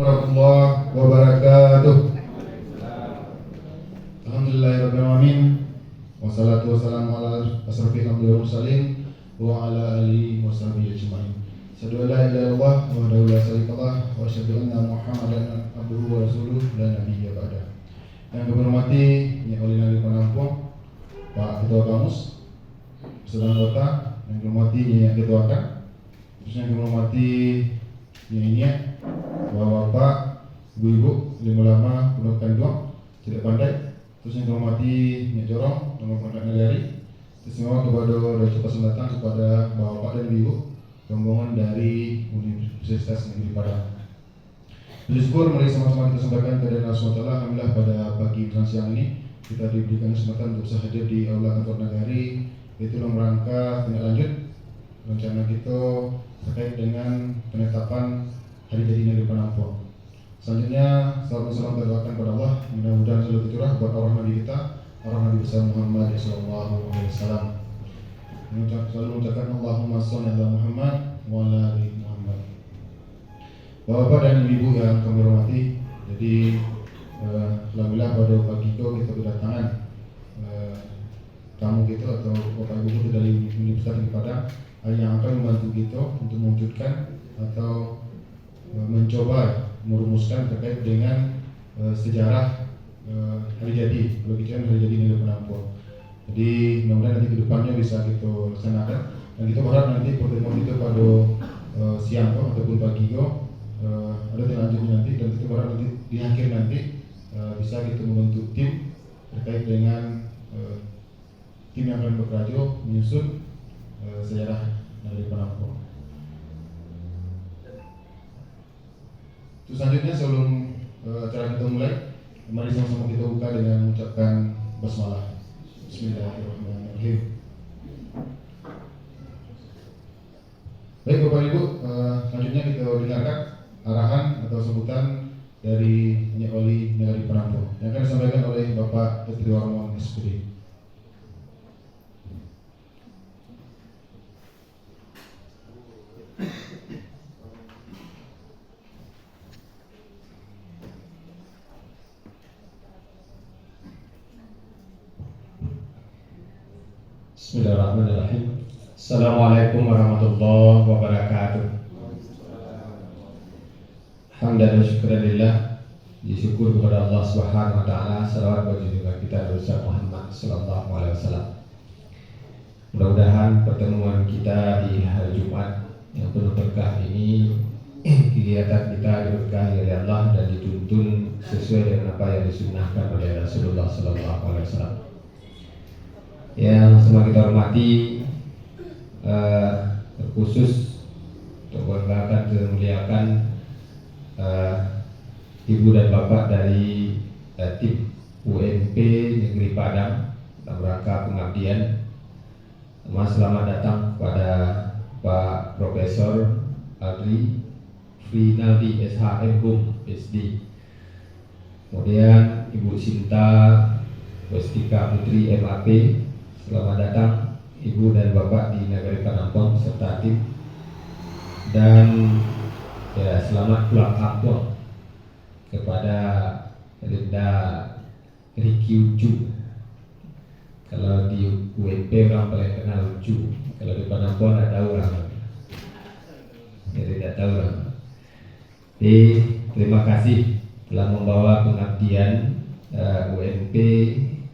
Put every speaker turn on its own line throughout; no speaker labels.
Warahmatullahi wabarakatuh. Alhamdulillahirabbil alamin. Wassalatu wassalamu ala asrofil anbiya'i wal mursalin wa ala alihi washabihi ajmain. Asyhadu an la ilaha illallah wahdahu la syarikalah wa asyhadu anna Muhammadan abduhu wa rasuluh la nabiyya ba'da. Yang kami hormati Nyi Oli Nagari Panampung, Pak Ketua Kamus, beserta anggota, yang kami hormati Nyi Ketua K, terus yang kami hormati Nyi Bapak, Ibu-ibu, Ibu ulama, Pondok Kandung, Tidak Pandai, terus yang kami hormati Nyi Jorong, Nama Pondok Nagari, terus semua kepada ucap selamat datang kepada Bapak dan Ibu rombongan dari Universitas Negeri Padang. Puji syukur mari sama-sama kita sampaikan kepada Allah SWT. Alhamdulillah pada pagi dan siang ini kita diberikan kesempatan untuk bisa hadir di Aula Kantor Nagari, yaitu dalam rangka tindak lanjut rencana kita terkait dengan penetapan hari jadi Negeri Penampung. Selanjutnya salam terdoakan kepada Allah, mudah-mudahan selalu tercurah buat arwah Nabi kita, arwah Nabi besar Muhammad SAW. Selalu mengucapkan Allahumma sholli ala Muhammad wa ala ali Muhammad. Bapak dan Ibu yang kami hormati, jadi alhamdulillah pada pagi itu kita kedatangan tamu kita atau Bapak Ibu kita dari Universitas Negeri Padang yang akan membantu kita untuk mewujudkan atau mencoba merumuskan terkait dengan sejarah hari jadi, lukisan hari jadi Negeri Penampung. Jadi mudah-mudahan nanti kedepannya bisa kita laksanakan, dan kita berharap nanti pertemuan itu pada siang ataupun pagi ada lanjutnya nanti, dan kita berharap nanti di akhir nanti bisa kita membentuk tim terkait dengan tim yang akan bekerja menyusun sejarah dari Penampung. Terus selanjutnya sebelum acara kita mulai, mari sama-sama kita buka dengan mengucapkan basmalah. Bismillahirrahmanirrahim. Baik Bapak Ibu, selanjutnya kita dengarkan arahan atau sambutan dari Nyi Oli Nagari Penampung yang akan disampaikan oleh Bapak Petri Warmon SPD.
Bismillahirrahmanirrahim. Assalamualaikum warahmatullahi wabarakatuh. Hamdan wa syukurillah, disyukur kepada Allah Subhanahu wa taala, salawat bagi junjungan kita Rasul Muhammad sallallahu alaihi wasallam. Mudah-mudahan pertemuan kita di hari Jumat yang penuh berkah ini, kegiatan kita diberkahi oleh Allah dan dituntun sesuai dengan apa yang disunnahkan oleh Rasulullah sallallahu alaihi wasallam. Yang semua kita hormati, terkhusus untuk membanggakan dan memuliakan Ibu dan Bapak dari tim UNP Negeri Padang dalam rangka pengabdian. Selamat datang kepada Pak Profesor Adri Frinaldi SHM Hum SD, kemudian Ibu Sinta Westika Putri MAP. Selamat datang Ibu dan Bapak di Nagari Penampung serta tim, dan ya selamat pulang kampung kepada Linda Riki Ucu. Kalau di UNP orang paling kenal Ucu, kalau di Penampung tidak tahu orang, jadi tidak tahu orang. Jadi terima kasih telah membawa pengabdian UNP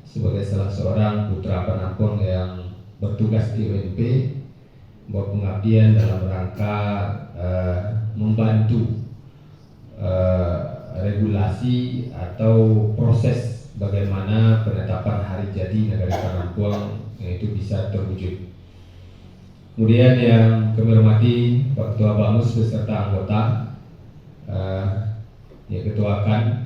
sebagai salah seorang putra Penampung yang bertugas di UNP, membuat pengabdian dalam rangka membantu regulasi atau proses bagaimana penetapan hari jadi Nagari Penampung itu bisa terwujud. Kemudian yang kami hormati Pak Ketua Bamus beserta anggota, ya Ketua KAN,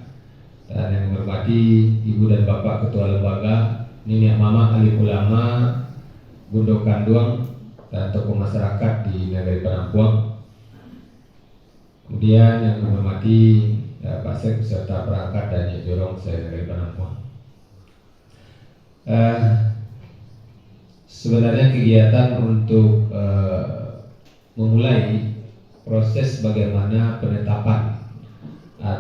dan yang menghormati Ibu dan Bapak Ketua Lembaga, Nini Mama Alim Ulama Gundok Kanduang, dan tokoh masyarakat di Nagari Penampung. Kemudian yang menghormati Pak Sek beserta perangkat dan Nyi Jorong saya Nagari Penampung. Sebenarnya kegiatan untuk memulai proses bagaimana penetapan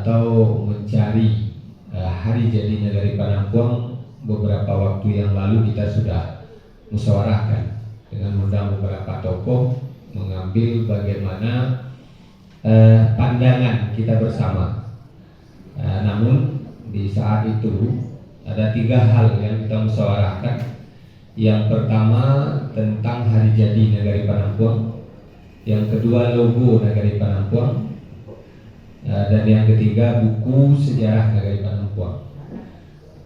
atau mencari hari jadi Nagari Panampuang beberapa waktu yang lalu kita sudah musyawarahkan dengan mengundang beberapa tokoh, mengambil bagaimana pandangan kita bersama. Namun di saat itu ada 3 hal yang kita musyawarahkan. Yang pertama tentang hari jadi Nagari Panampuang, yang kedua logo Nagari Panampuang, dan yang ketiga buku sejarah Nagari Panampuang.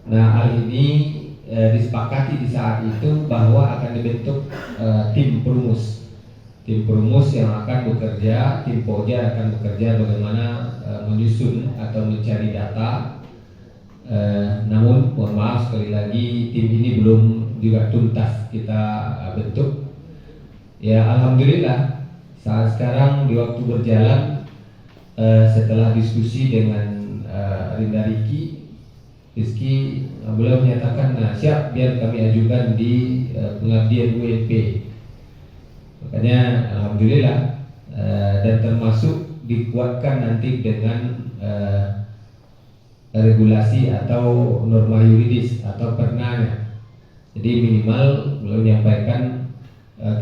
Nah, hal ini disepakati di saat itu bahwa akan dibentuk tim perumus. Tim perumus yang akan bekerja, tim Poja akan bekerja bagaimana menyusun atau mencari data. Namun mohon maaf sekali lagi tim ini belum juga tuntas kita bentuk. Ya, alhamdulillah saat sekarang di waktu berjalan, setelah diskusi dengan Rinda Rizky, beliau menyatakan siap biar kami ajukan di pengabdian UNP. Makanya alhamdulillah, dan termasuk dikuatkan nanti dengan regulasi atau norma yuridis atau pernahnya. Jadi minimal beliau menyampaikan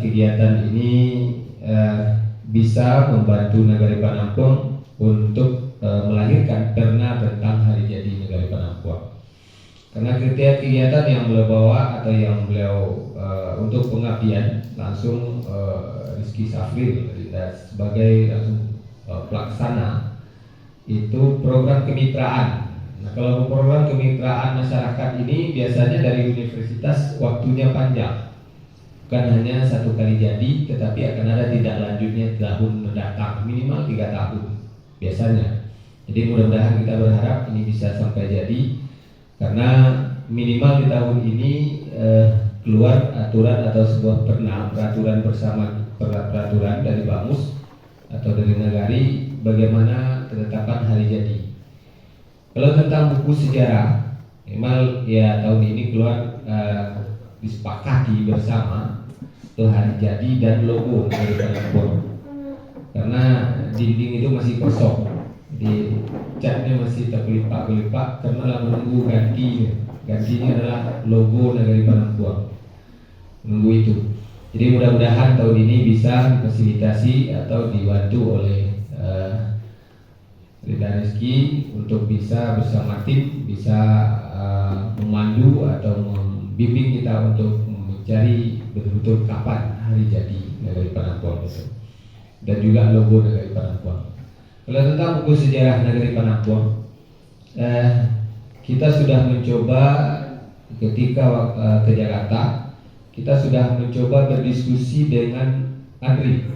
kegiatan ini bisa membantu Nagari Panampuang untuk melahirkan perna tentang hari jadi Nagari Panampuang. Karena kriteria kegiatan yang beliau bawa atau yang beliau untuk pengabdian langsung Rizky Safril sebagai langsung pelaksana itu program kemitraan. Nah, kalau program kemitraan masyarakat ini biasanya dari universitas waktunya panjang, bukan hanya 1 kali jadi, tetapi akan ada tidak lanjutnya tahun mendatang, minimal 3 tahun biasanya. Jadi mudah-mudahan kita berharap ini bisa sampai jadi, karena minimal di tahun ini keluar aturan atau sebuah peraturan bersama peraturan dari Bamus atau dari Nagari bagaimana ketetapan hari jadi. Kalau tentang buku sejarah, memang ya tahun ini keluar disepakati bersama itu hari jadi dan logo dari Panampuang. Karena dinding itu masih kosong, di catnya masih terkelipak-kelipak karena menunggu gantinya. Gantinya adalah logo Nagari Panampuang. Menunggu itu. Jadi mudah-mudahan tahun ini bisa difasilitasi atau dibantu oleh Rinda Rizky untuk bisa bersama tim bisa memandu atau membimbing kita untuk mencari betul-betul kapan hari jadi Nagari Panampuang itu, dan juga logo Nagari Panampuang. Kalau tentang buku sejarah Nagari Panampuang, kita sudah mencoba ketika ke Jakarta, kita sudah mencoba berdiskusi dengan ANRI,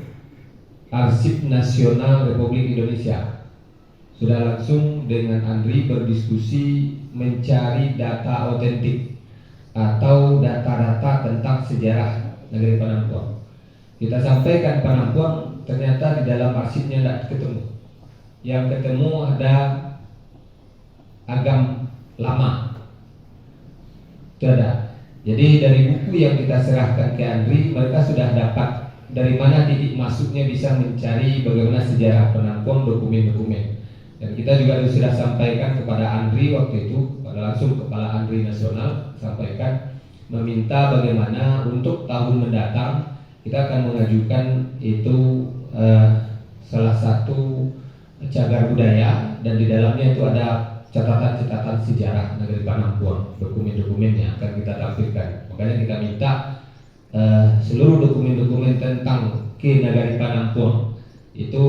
Arsip Nasional Republik Indonesia. Sudah langsung dengan ANRI berdiskusi mencari data otentik atau data-data tentang sejarah Nagari Panampuang. Kita sampaikan Panampuang, ternyata di dalam arsipnya tidak ketemu. Yang ketemu ada Agam Lama, itu ada. Jadi dari buku yang kita serahkan ke ANRI, mereka sudah dapat dari mana titik masuknya bisa mencari bagaimana sejarah Panampuang, dokumen-dokumen. Dan kita juga sudah sampaikan kepada ANRI waktu itu, pada langsung Kepala ANRI Nasional, sampaikan meminta bagaimana untuk tahun mendatang kita akan mengajukan itu salah satu cagar budaya, dan di dalamnya itu ada catatan-catatan sejarah Nagari Panampuang, dokumen-dokumen yang akan kita tampilkan. Makanya kita minta seluruh dokumen-dokumen tentang ke Nagari Panampuang itu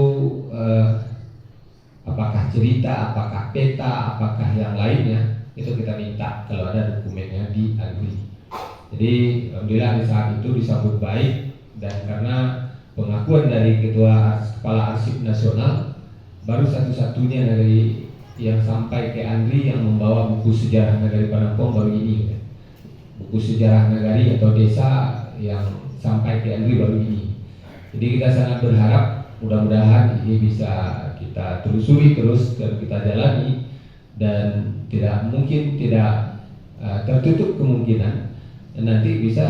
apakah cerita, apakah peta, apakah yang lainnya, itu kita minta kalau ada dokumennya di ANRI. Jadi alhamdulillah di saat itu disambut baik, dan karena pengakuan dari Kepala Arsip Nasional, baru satu-satunya dari yang sampai ke ANRI yang membawa buku sejarah Nagari Panampuang baru ini. Buku sejarah Nagari atau desa yang sampai ke ANRI baru ini. Jadi kita sangat berharap mudah-mudahan ini bisa kita telusuri terus dan kita jalani, dan tidak mungkin tidak tertutup kemungkinan nanti bisa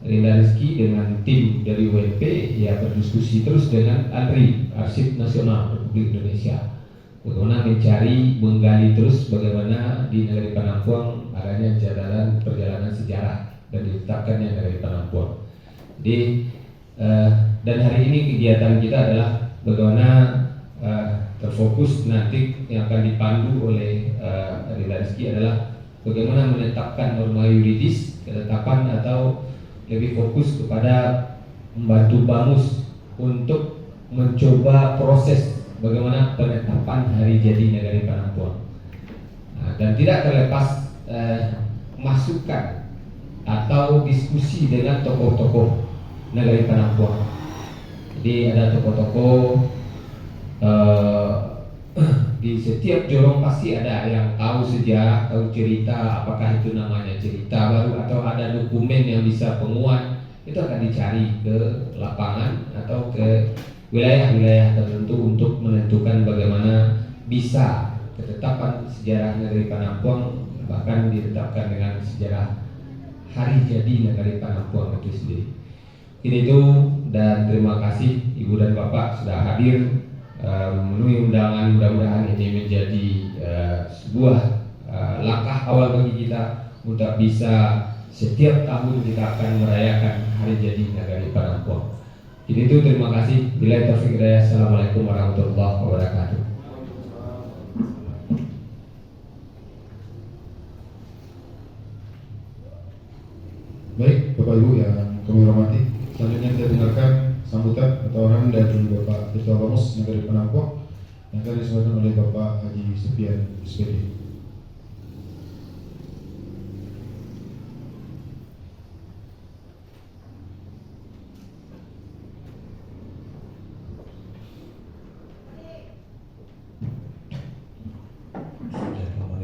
Rinda Rizky dengan tim dari UNP ya berdiskusi terus dengan ANRI, Arsip Nasional Republik Indonesia, bagaimana menggali terus bagaimana di negeri Penampuang adanya catatan perjalanan sejarah dan ditetapkannya negeri Penampuang. Jadi dan hari ini kegiatan kita adalah bagaimana terfokus nanti yang akan dipandu oleh Rila Rizky adalah bagaimana menetapkan norma yuridis ketetapan atau lebih fokus kepada membantu Bamus untuk mencoba proses bagaimana penetapan hari jadi negeri Penampuang. Dan tidak terlepas masukan atau diskusi dengan tokoh-tokoh negeri Penampuang. Jadi ada tokoh-tokoh di setiap jorong pasti ada yang tahu sejarah, tahu cerita, apakah itu namanya cerita baru atau ada dokumen yang bisa penguat, itu akan dicari ke lapangan atau ke wilayah-wilayah tertentu untuk menentukan bagaimana bisa ketetapan sejarah negeri Penampuang bahkan ditetapkan dengan sejarah hari jadi negeri Penampuang itu sendiri. Itu dan terima kasih Ibu dan Bapak sudah hadir memenuhi undangan. Mudah-mudahan ini menjadi sebuah langkah awal bagi kita untuk bisa setiap tahun kita akan merayakan hari jadi negeri Penampuang. Jadi itu terima kasih. Bila taufik hidayah. Assalamualaikum warahmatullahi wabarakatuh.
Baik, Bapak Ibu yang kami hormati, selanjutnya kita dengarkan sambutan atau arahan dari Bapak Ketua Bamus Negeri Penampuang yang akan disampaikan oleh Bapak Haji Sufian SPD.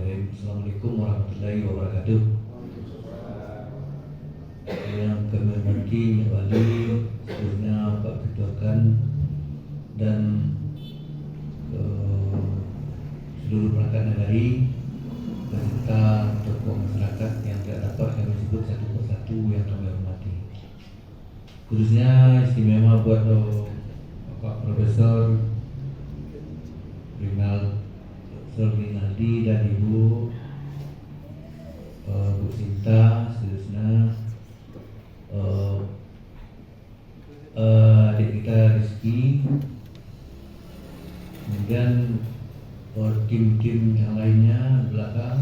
Assalamualaikum warahmatullahi wabarakatuh. Yang kami hormati wali, seluruhnya Pak Ketua Kan dan seluruh perangkat nagari beserta tokoh masyarakat yang tidak dapat kami sebut satu persatu yang kami hormati. Khususnya istimewa buat Bapak Profesor Rinaldi dan Ibu Bu Sinta, seterusnya adik kita Rizky, kemudian tim-tim yang lainnya belakang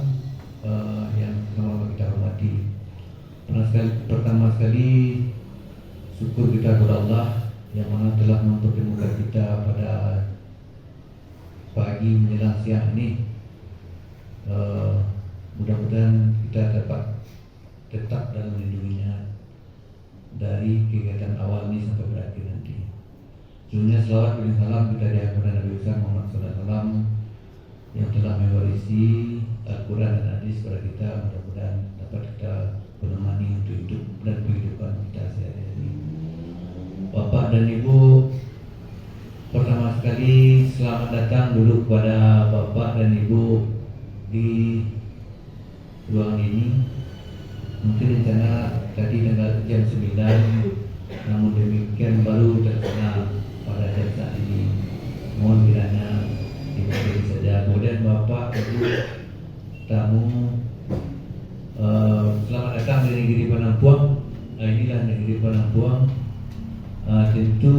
yang sama kita hormati. Pertama sekali syukur kita kepada Allah yang mana telah mempertemukan kita pada pagi menjelang siang ini. Mudah-mudahan kita dapat tetap dalam lindunginya dari kegiatan awal ini sampai berakhir nanti. Sebelumnya selawat dan salam kita dihadirkan Nabi besar Muhammad SAW yang telah mewarisi Al-Quran dan hadis kepada kita. Mudah-mudahan dapat kita menemani untuk hidup dan kehidupan kita sehari-hari. Bapak dan Ibu, pertama sekali selamat datang dulu kepada Bapak dan Ibu di ruangan ini. Mungkin rencana tadi tanggal jam 9, namun demikian baru terkena pada jam saat ini. Mohon kiranya dimaklumi saja. Kemudian Bapak, Ibu, tamu, selamat datang di negeri Penampuang. Inilah negeri Penampuang. Tentu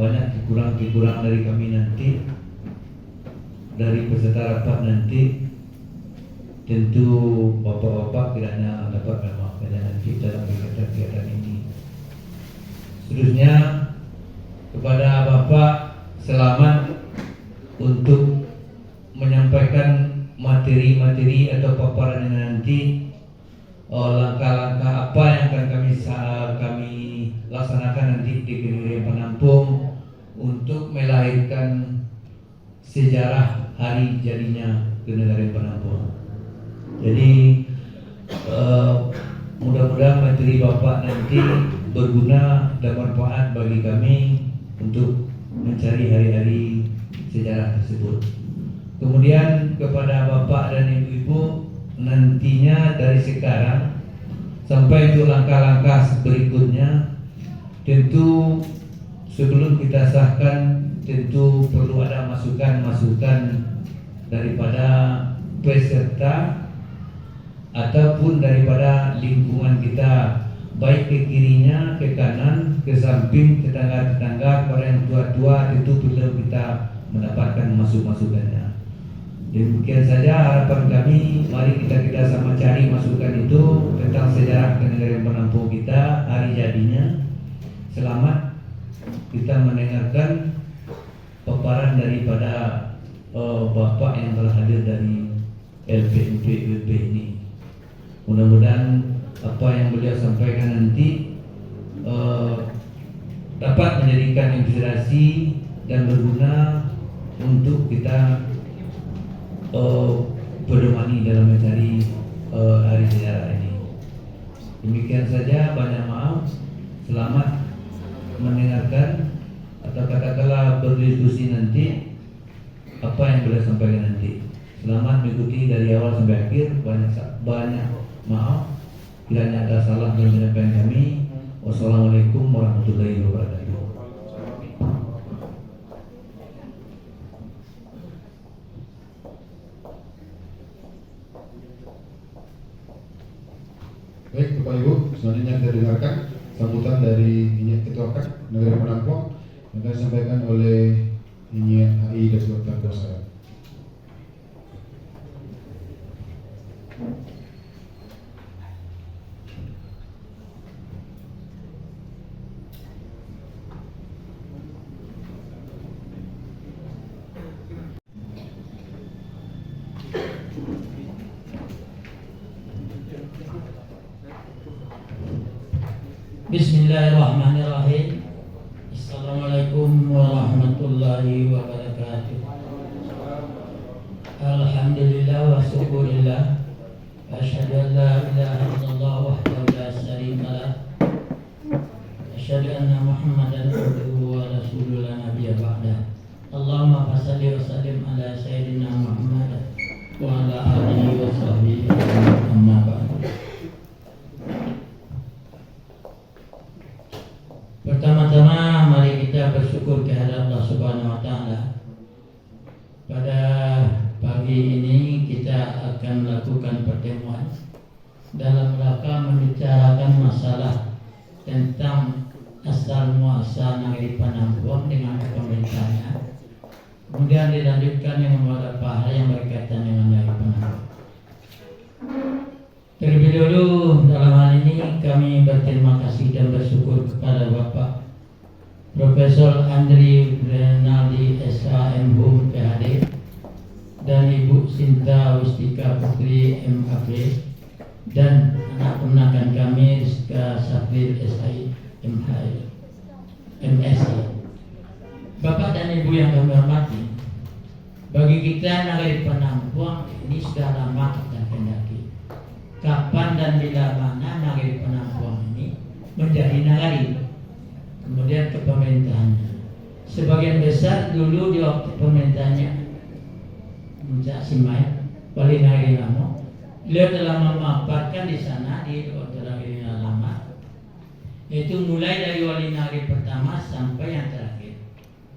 banyak kekurangan dari kami nanti, dari peserta rapat nanti. Tentu Bapak-bapak kiranya dapat memaafkannya nanti dalam kegiatan ini. Seterusnya kepada Bapak, selamat untuk menyampaikan materi-materi atau paparan nanti, langkah-langkah apa yang akan kami laksanakan nanti di negeri Penampuang untuk melahirkan sejarah hari jadinya negeri Penampuang. Jadi mudah-mudahan materi Bapak nanti berguna dan bermanfaat bagi kami untuk mencari hari-hari sejarah tersebut. Kemudian kepada Bapak dan Ibu-ibu, nantinya dari sekarang sampai untuk langkah-langkah berikutnya, tentu sebelum kita sahkan tentu perlu ada masukan-masukan daripada peserta ataupun daripada lingkungan kita, baik ke kirinya, ke kanan, ke samping, tetangga-tetangga, kepada yang tua-tua, tentu perlu kita mendapatkan masukannya. Demikian saja harapan kami. Mari kita sama cari masukan itu tentang sejarah kenegarian penampung kita, hari jadinya. Selamat kita mendengarkan paparan daripada Bapak yang telah hadir dari LPUP ini. Mudah-mudahan apa yang beliau sampaikan nanti dapat menjadikan inspirasi dan berguna untuk kita berdomani dalam mencari hari sejarah ini. Demikian saja, banyak maaf. Selamat mendengarkan atau katakanlah berdiskusi nanti apa yang beliau sampaikan nanti. Selamat mengikuti dari awal sampai akhir. Banyak maaf kiranya ada salah dalam penyampaian kami. Wassalamualaikum warahmatullahi wabarakatuh.
Baik Bapak Ibu, selanjutnya kita dengarkan sambutan dari Injil Ketua KAD Negara Penampung yang akan disampaikan oleh Injil HI Dr. Targosa.
Bismillahirrahmanirrahim. Assalamualaikum warahmatullahi wabarakatuh. Alhamdulillah wa syukurillah. Asyhadu an la ilaha illallah wahdahu la syarika lah. Asyhadu anna Muhammadan abduhu wa rasuluhu la nabiyya ba'dah. Allahumma shalli wa sallim ala sayyidina Muhammad wa ala alihi wa sahbihi amma ba'd. Pertama-tama mari kita bersyukur kehadirat Allah Subhanahu wa taala. Pada pagi ini kita akan melakukan pertemuan dalam rangka membicarakan masalah tentang asal muasal negeri Penampung dengan pemerintahnya. Kemudian dilanjutkan dengan beberapa hal yang berkaitan dengan negeri Penampung. Terlebih dulu dalam hal ini kami berterima kasih dan bersyukur kepada Bapak Profesor Andri Renaldi SHM PhD dan Ibu Sinta Wistika Putri MAP dan anak keponakan kami Rizka Safir SI MSI. Bapak dan Ibu yang kami hormati, bagi kita negeri Penampung ini sudah lama kita kendaki. Kapan dan bila mana negeri Penampung ini menjadi nagari, kemudian kepemerintahannya. Sebagian besar dulu di waktu pemerintahnya Muncak Simai, Wali Nagari Lamo, beliau telah memaparkan di sana di Wali Nagari Lama, yaitu mulai dari Wali Nagari pertama sampai yang terakhir,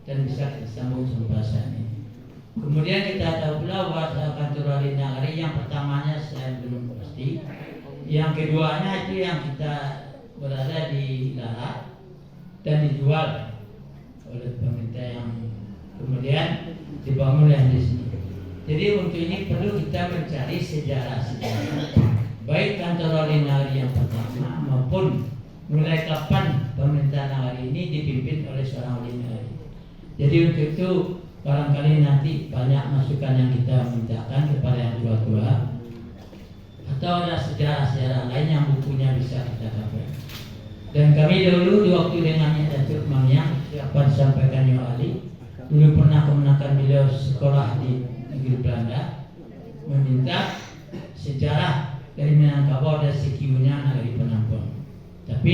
dan bisa kita sambung sampai saat ini. Kemudian kita tahu pula bahwa kantor Wali Nagari yang pertamanya saya belum pasti, yang keduanya itu yang kita berada di Lahat dan dijual oleh pemerintah yang kemudian dibangun yang di sini. Jadi untuk ini perlu kita mencari sejarah-sejarah baik kantor Wali Nagari yang pertama maupun mulai kapan pemerintah Nagari ini dipimpin oleh seorang Wali Nagari. Jadi untuk itu barangkali nanti banyak masukan yang kita mintakan kepada yang tua-tua atau ada sejarah-sejarah lain yang bukunya bisa kita dapat. Dan kami dulu di waktu dengannya Datuk Mangyang siapa disampaikan Yo Ali, dulu pernah kemenakan beliau sekolah di negeri Belanda, meminta sejarah dari Minangkabau dan CQ-nya negeri Penampung. Tapi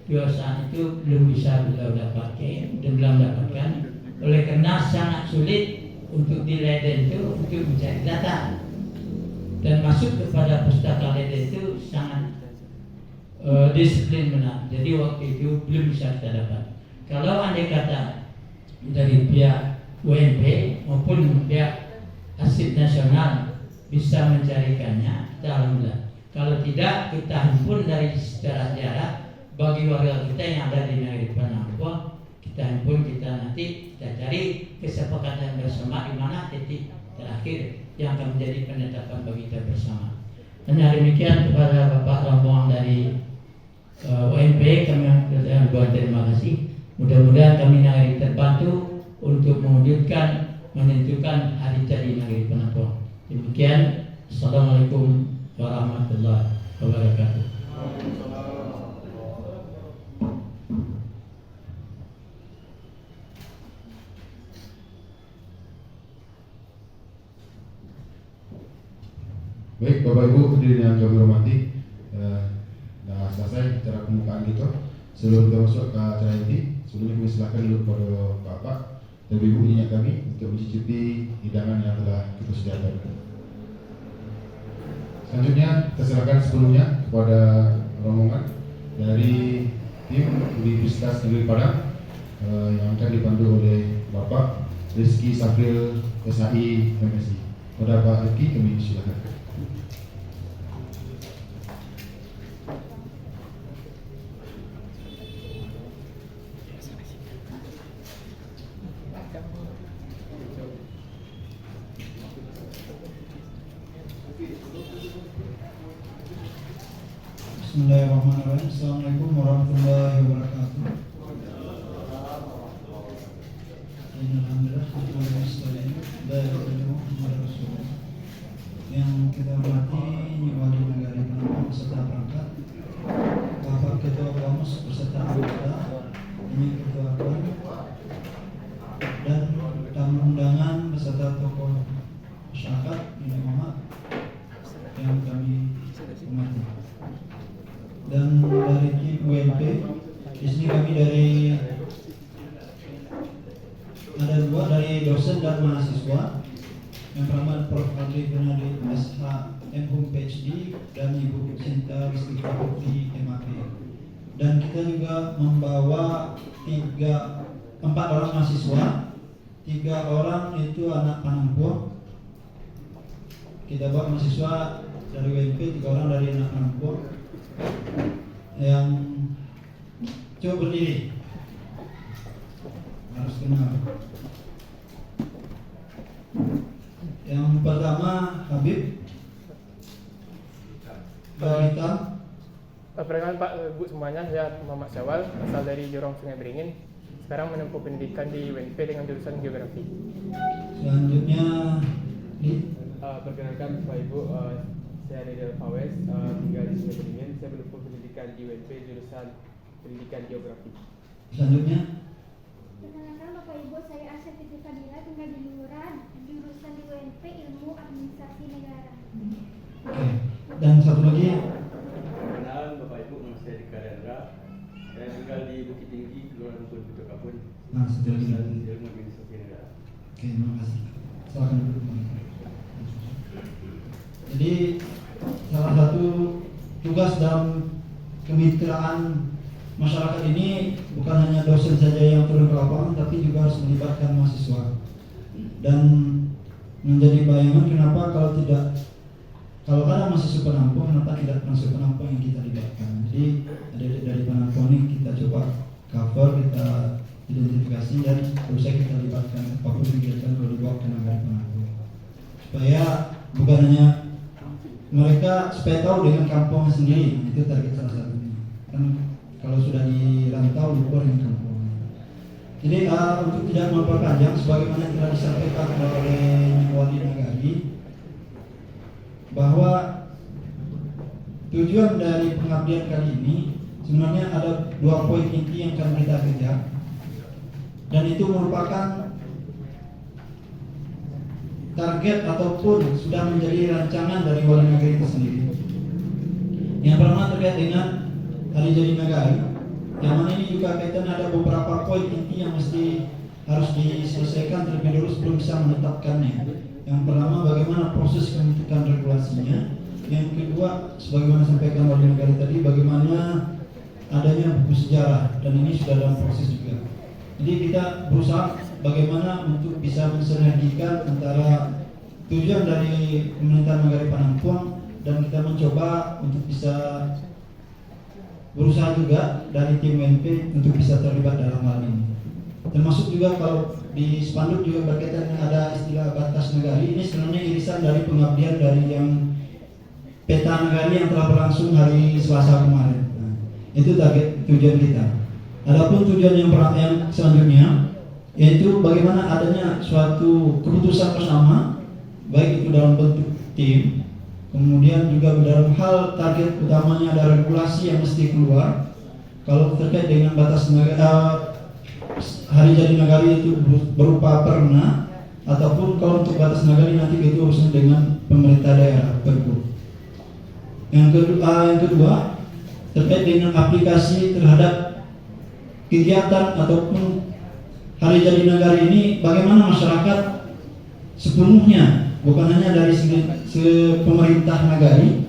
pada saat itu belum bisa beliau dapatkan dan belum dapatkan. Oleh karena sangat sulit untuk di Leiden itu untuk mencari data dan masuk kepada pustaka Leiden itu sangat disiplin benar. Jadi waktu itu belum bisa kita dapat. Kalau andai kata dari pihak UNP maupun pihak Arsip Nasional bisa mencarikannya, kita alhamdulillah. Kalau tidak, kita himpun dari sejarah-sejarah bagi warga kita yang ada di negeri Penangguang. Kita himpun, kita cari kesepakatan bersama di mana titik terakhir yang akan menjadi penetapan bagi kita bersama. Hanya demikian kepada Bapak rombongan dari UNP kami buat terima kasih. Mudah-mudahan kami negeri terbantu untuk mewujudkan menentukan hari jadi negeri Penangguang. Demikian, Assalamualaikum warahmatullahi wabarakatuh.
Baik, Bapak Ibu hadirin yang kami hormati, nah selesai acara pembukaan kita. Sebelum kita masuk ke acara inti, sebelumnya kami silakan dulu kepada Bapak dan Ibu ingat kami untuk mencicipi hidangan yang telah kita sediakan. Selanjutnya kita silakan sebelumnya kepada rombongan dari tim Universitas Negeri Padang yang akan dipandu oleh Bapak Rizky Safril SAI MSI. Kepada Pak Rizky kami silakan.
Bismillahirrahmanirrahim. Assalamualaikum warahmatullahi wabarakatuh. Alhamdulillah, yang kita hormati wali negara Penangguang beserta perangkat, Bapak Ketua Bamus beserta anggota, ini Ketua Pan, dan tamu undangan beserta tokoh masyarakat ini Muhammad yang kami hormati. Dan dari tim UNP, di sini kami ada dua dari dosen dan mahasiswa. Yang pertama Prof. Adri Gunadi SH MHum PhD dan Ibu Cinta Wistika Putri MAP. Dan kita juga membawa 4 orang mahasiswa, 3 orang itu anak Penangguang. Kita bawa mahasiswa dari UNP, 3 orang dari anak Penangguang. Yang coba berdiri harus kenal. Yang pertama Habib Balita.
Perkenalkan Pak, Bu semuanya, saya Muhammad Syawal, asal dari Jorong Sungai Beringin. Sekarang menempuh pendidikan di UNP dengan jurusan Geografi.
Selanjutnya
Perkenalkan Bapak Ibu, saya Ridel Fawes, tinggal di Sungai Beringin. Saya menempuh pendidikan di UNP jurusan Pendidikan Geografi.
Selanjutnya
Perkenalkan Bapak Ibu, saya Asya Fitri Fadila, tinggal di Luran, jurusan di UNP Ilmu Administrasi Negara.
Oke. Dan satu lagi
Perkenalkan Bapak Ibu, nama saya Dika Rendra. Saya tinggal di Bukit Tinggi, Kelurahan Putu Kapun.
Nah, satu lagi.
Jurusan Ilmu Administrasi Negara.
Oke, terima kasih. Silakan duduk. Jadi salah satu tugas dalam kemitraan masyarakat ini bukan hanya dosen saja yang turun ke lapangan, tapi juga harus melibatkan mahasiswa. Dan menjadi bayangan kenapa kalau ada mahasiswa Penangguang, kenapa tidak mahasiswa Penangguang yang kita libatkan. Jadi dari Penangguang ini kita coba cover, kita identifikasi dan berusaha kita libatkan apapun kegiatan kalau dibawa ke negara Penangguang, supaya bukan hanya mereka supaya tahu dengan kampungnya sendiri. Itu target salah satunya. Kan kalau sudah di rantau lupa dengan kampung. Jadi untuk tidak memperpanjang, sebagaimana telah disampaikan oleh wali negari, bahwa tujuan dari pengabdian kali ini sebenarnya ada 2 poin inti yang akan kita kejar, dan itu merupakan target ataupun sudah menjadi rancangan dari wali negeri itu sendiri. Yang pertama terkait dengan hari jadi negara, yang mana ini juga kaitan ada beberapa poin inti yang mesti harus diselesaikan terlebih dulu sebelum bisa menetapkannya. Yang pertama, bagaimana proses pembentukan regulasinya. Yang kedua, sebagaimana sampaikan wali negara tadi, bagaimana adanya buku sejarah, dan ini sudah dalam proses juga. Jadi kita berusaha bagaimana untuk bisa mensinergikan antara tujuan dari pemerintahan Nagari Panampuang dan kita mencoba untuk bisa berusaha juga dari tim WNP untuk bisa terlibat dalam hal ini. Termasuk juga kalau di spanduk juga berkaitan dengan ada istilah batas nagari, ini sebenarnya irisan dari pengabdian dari yang peta nagari yang telah berlangsung hari Selasa kemarin. Nah, itu target tujuan kita. Adapun tujuan yang selanjutnya yaitu bagaimana adanya suatu keputusan bersama, baik itu dalam bentuk tim, kemudian juga dalam hal target utamanya ada regulasi yang mesti keluar. Kalau terkait dengan batas hari jadi nagari itu berupa perna, ataupun kalau untuk batas nagari nanti itu urusan dengan pemerintah daerah Pergub. Yang kedua terkait dengan aplikasi terhadap kegiatan ataupun hari jadi nagari ini, bagaimana masyarakat sepenuhnya, bukan hanya dari pemerintah nagari,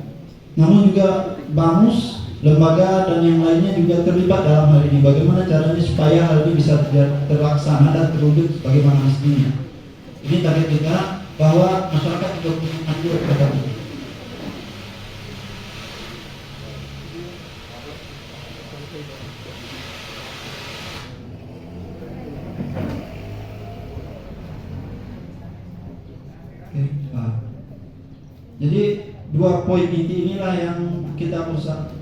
namun juga BAMUS, lembaga dan yang lainnya juga terlibat dalam hal ini. Bagaimana caranya supaya hal ini bisa terlaksana dan terwujud bagaimana mestinya. Ini target kita, bahwa masyarakat juga punya andil terhadap itu. Jadi 2 poin inti inilah yang kita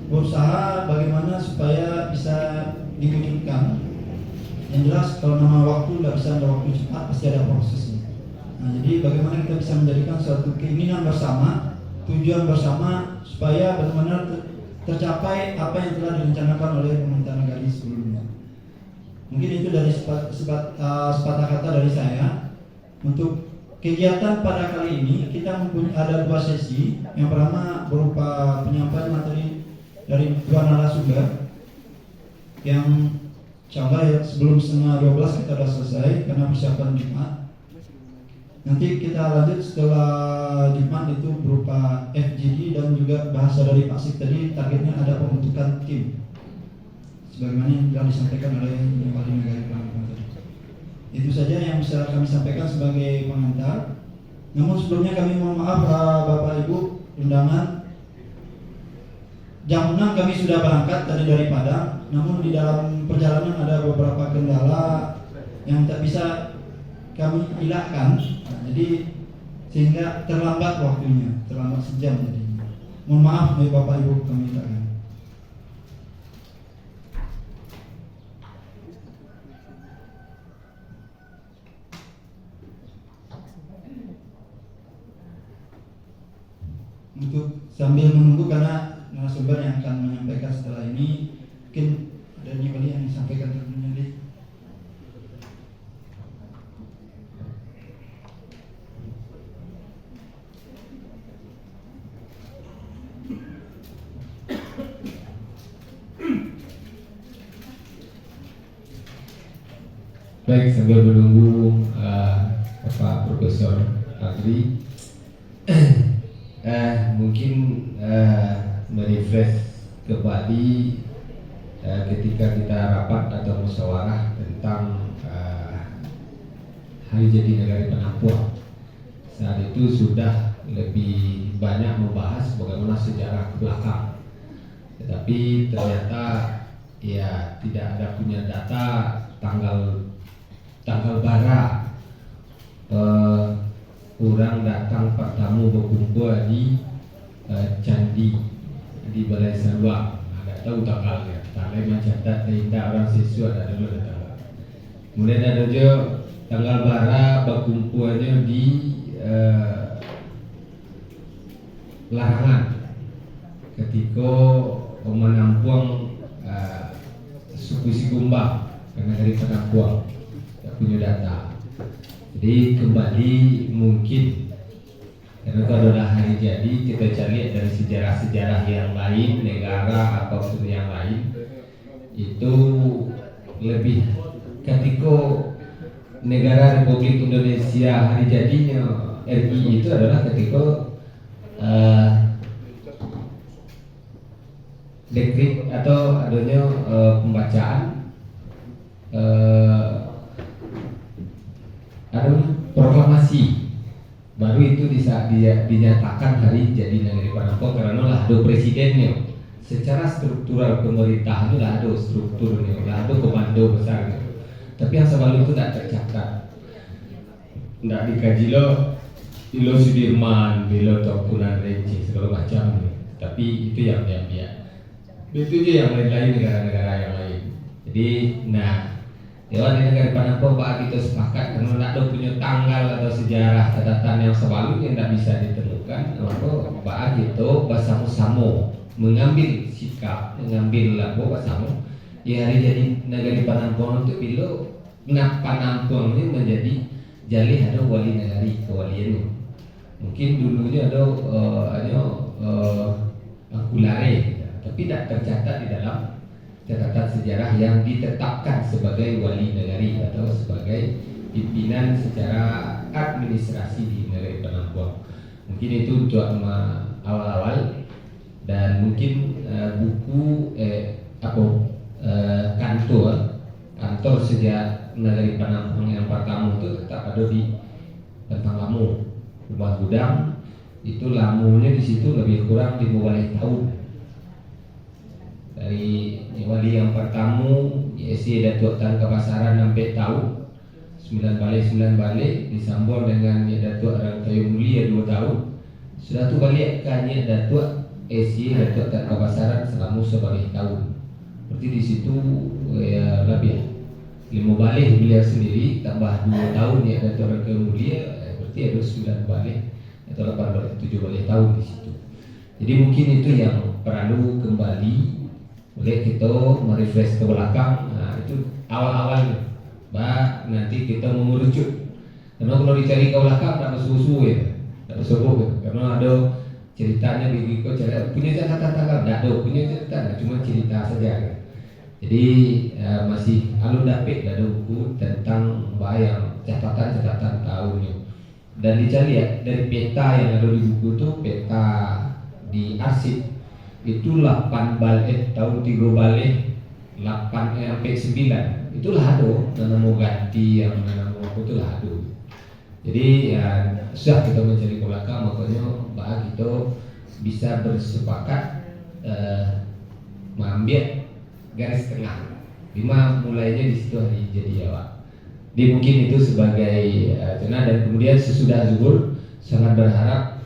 berusaha bagaimana supaya bisa diwujudkan. Yang jelas kalau nama waktu tidak bisa ada waktu cepat, pasti ada prosesnya. Nah, jadi bagaimana kita bisa menjadikan suatu keinginan bersama, tujuan bersama, supaya benar-benar tercapai apa yang telah direncanakan oleh pemerintah negara sebelumnya. Mungkin itu dari sepatah kata dari saya. Untuk kegiatan pada kali ini kita mempunyai ada 2 sesi. Yang pertama berupa penyampaian materi dari 2 narasumber yang insyaallah ya, sebelum setengah 12 kita sudah selesai karena persiapan Jumat. Nanti kita lanjut setelah Jumat itu berupa FGD dan juga bahasa dari Pak Sik tadi, targetnya ada pembentukan tim sebagaimana yang telah disampaikan oleh Wali Negara Panampuang tadi. Itu saja yang bisa kami sampaikan sebagai pengantar. Namun sebelumnya kami mohon maaf Bapak Ibu undangan. Jam 6 kami sudah berangkat tadi dari Padang. Namun di dalam perjalanan ada beberapa kendala yang tak bisa kami elakkan. Jadi sehingga terlambat waktunya, terlambat sejam jadi. Mohon maaf dari Bapak Ibu kami mintakan. Untuk sambil menunggu karena narasumber yang akan menyampaikan setelah ini mungkin ada Wali yang disampaikan tentunya di.
Baik, sambil menunggu Bapak Profesor Agri, mungkin merefresh kembali ketika kita rapat atau musyawarah tentang hari jadi Nagari Panampuang. Saat itu sudah lebih banyak membahas bagaimana sejarah ke belakang, tetapi ternyata ya tidak ada punya data tanggal bara orang datang pertama berkumpul di candi di Balai Sarwa. Ada tahu tanggalnya, tanggal macam tak tidak orang siswa ada dulu ada tanggal. Kemudian ada juga tanggal bara berkumpulnya di Larangan ketika menampuang suku Sikumbang karena dari penampuang tak punya data. Jadi kembali mungkin karena kalau adalah hari jadi kita cari dari sejarah-sejarah yang lain, negara apapun yang lain itu lebih ketika negara Republik Indonesia hari jadinya RI itu adalah ketika dekrit atau adanya pembacaan baru itu dinyatakan hari jadi negeri Panampung karena lah ada presidennya. Secara struktural pemerintahan itu lah ada strukturnya, lah ada komando besarnya. Tapi yang sebelum itu tidak tercatat, tidak dikaji lo Sudirman, lo Taukunan Renci segala macam. Tapi itu yang itu aja yang lain-lain negara-negara yang lain. Jadi, Dewan di negara Panampung Pak kita sepakat karena tidak punya tanggal atau sejarah catatan yang selalu yang tidak bisa ditemukan. Maka Pak itu bersama-sama mengambil sikap, mengambil lagu bersama. Ya hari jadi negara Panampung untuk bilo, Panampung ini menjadi jalih ada wali negari kewalian. Mungkin dulunya ada Angkulare, tapi tidak tercatat di dalam catatan sejarah yang ditetapkan sebagai wali negari atau sebagai pimpinan secara administrasi di negeri Panampung. Mungkin itu untuk awal-awal dan mungkin buku kantor sejak negeri Panampung yang pertama itu tetap ada di Bentang Lamu, rumah gudang itu lamunya di situ lebih kurang 15 tahun. Dari wali yang pertama YSC Datuk Tan Kepasaran sampai tahun 9 balik disambung dengan Datuk Rangkayu Mulia 2 tahun. Sudah tu balik kan Datuk YSC Datuk Tan Kepasaran selama 11 tahun. Berarti di situ ya lebih 5 balik beliau sendiri tambah 2 tahun ya Datuk Rangkayu Mulia, berarti ada 9 balik atau 8 balik 7 balik tahun di situ. Jadi mungkin itu yang perlu kembali boleh kita merefresh ke belakang. Itu awal-awal nanti kita mengerucut. Karena kalau dicari ke belakang tak bersusu ya, tak bersusu karena ada ceritanya begitu cara punya catatan tanggal, tak ada punya catatan, cuma cerita saja. Jadi masih alun dapet ada buku tentang yang catatan tahunnya. Dan dicari ya dari peta yang ada di buku itu peta di arsip. Itu 8 balik tahun 3 balik 8 sampai 9 itulah ada mau ganti yang mau itulah ada. Jadi ya susah kita mencari ke belakang, makanya kita bisa bersepakat mengambil garis tengah 5 mulainya di situ hari jadi awal. Jadi mungkin itu sebagai dan kemudian sesudah zuhur sangat berharap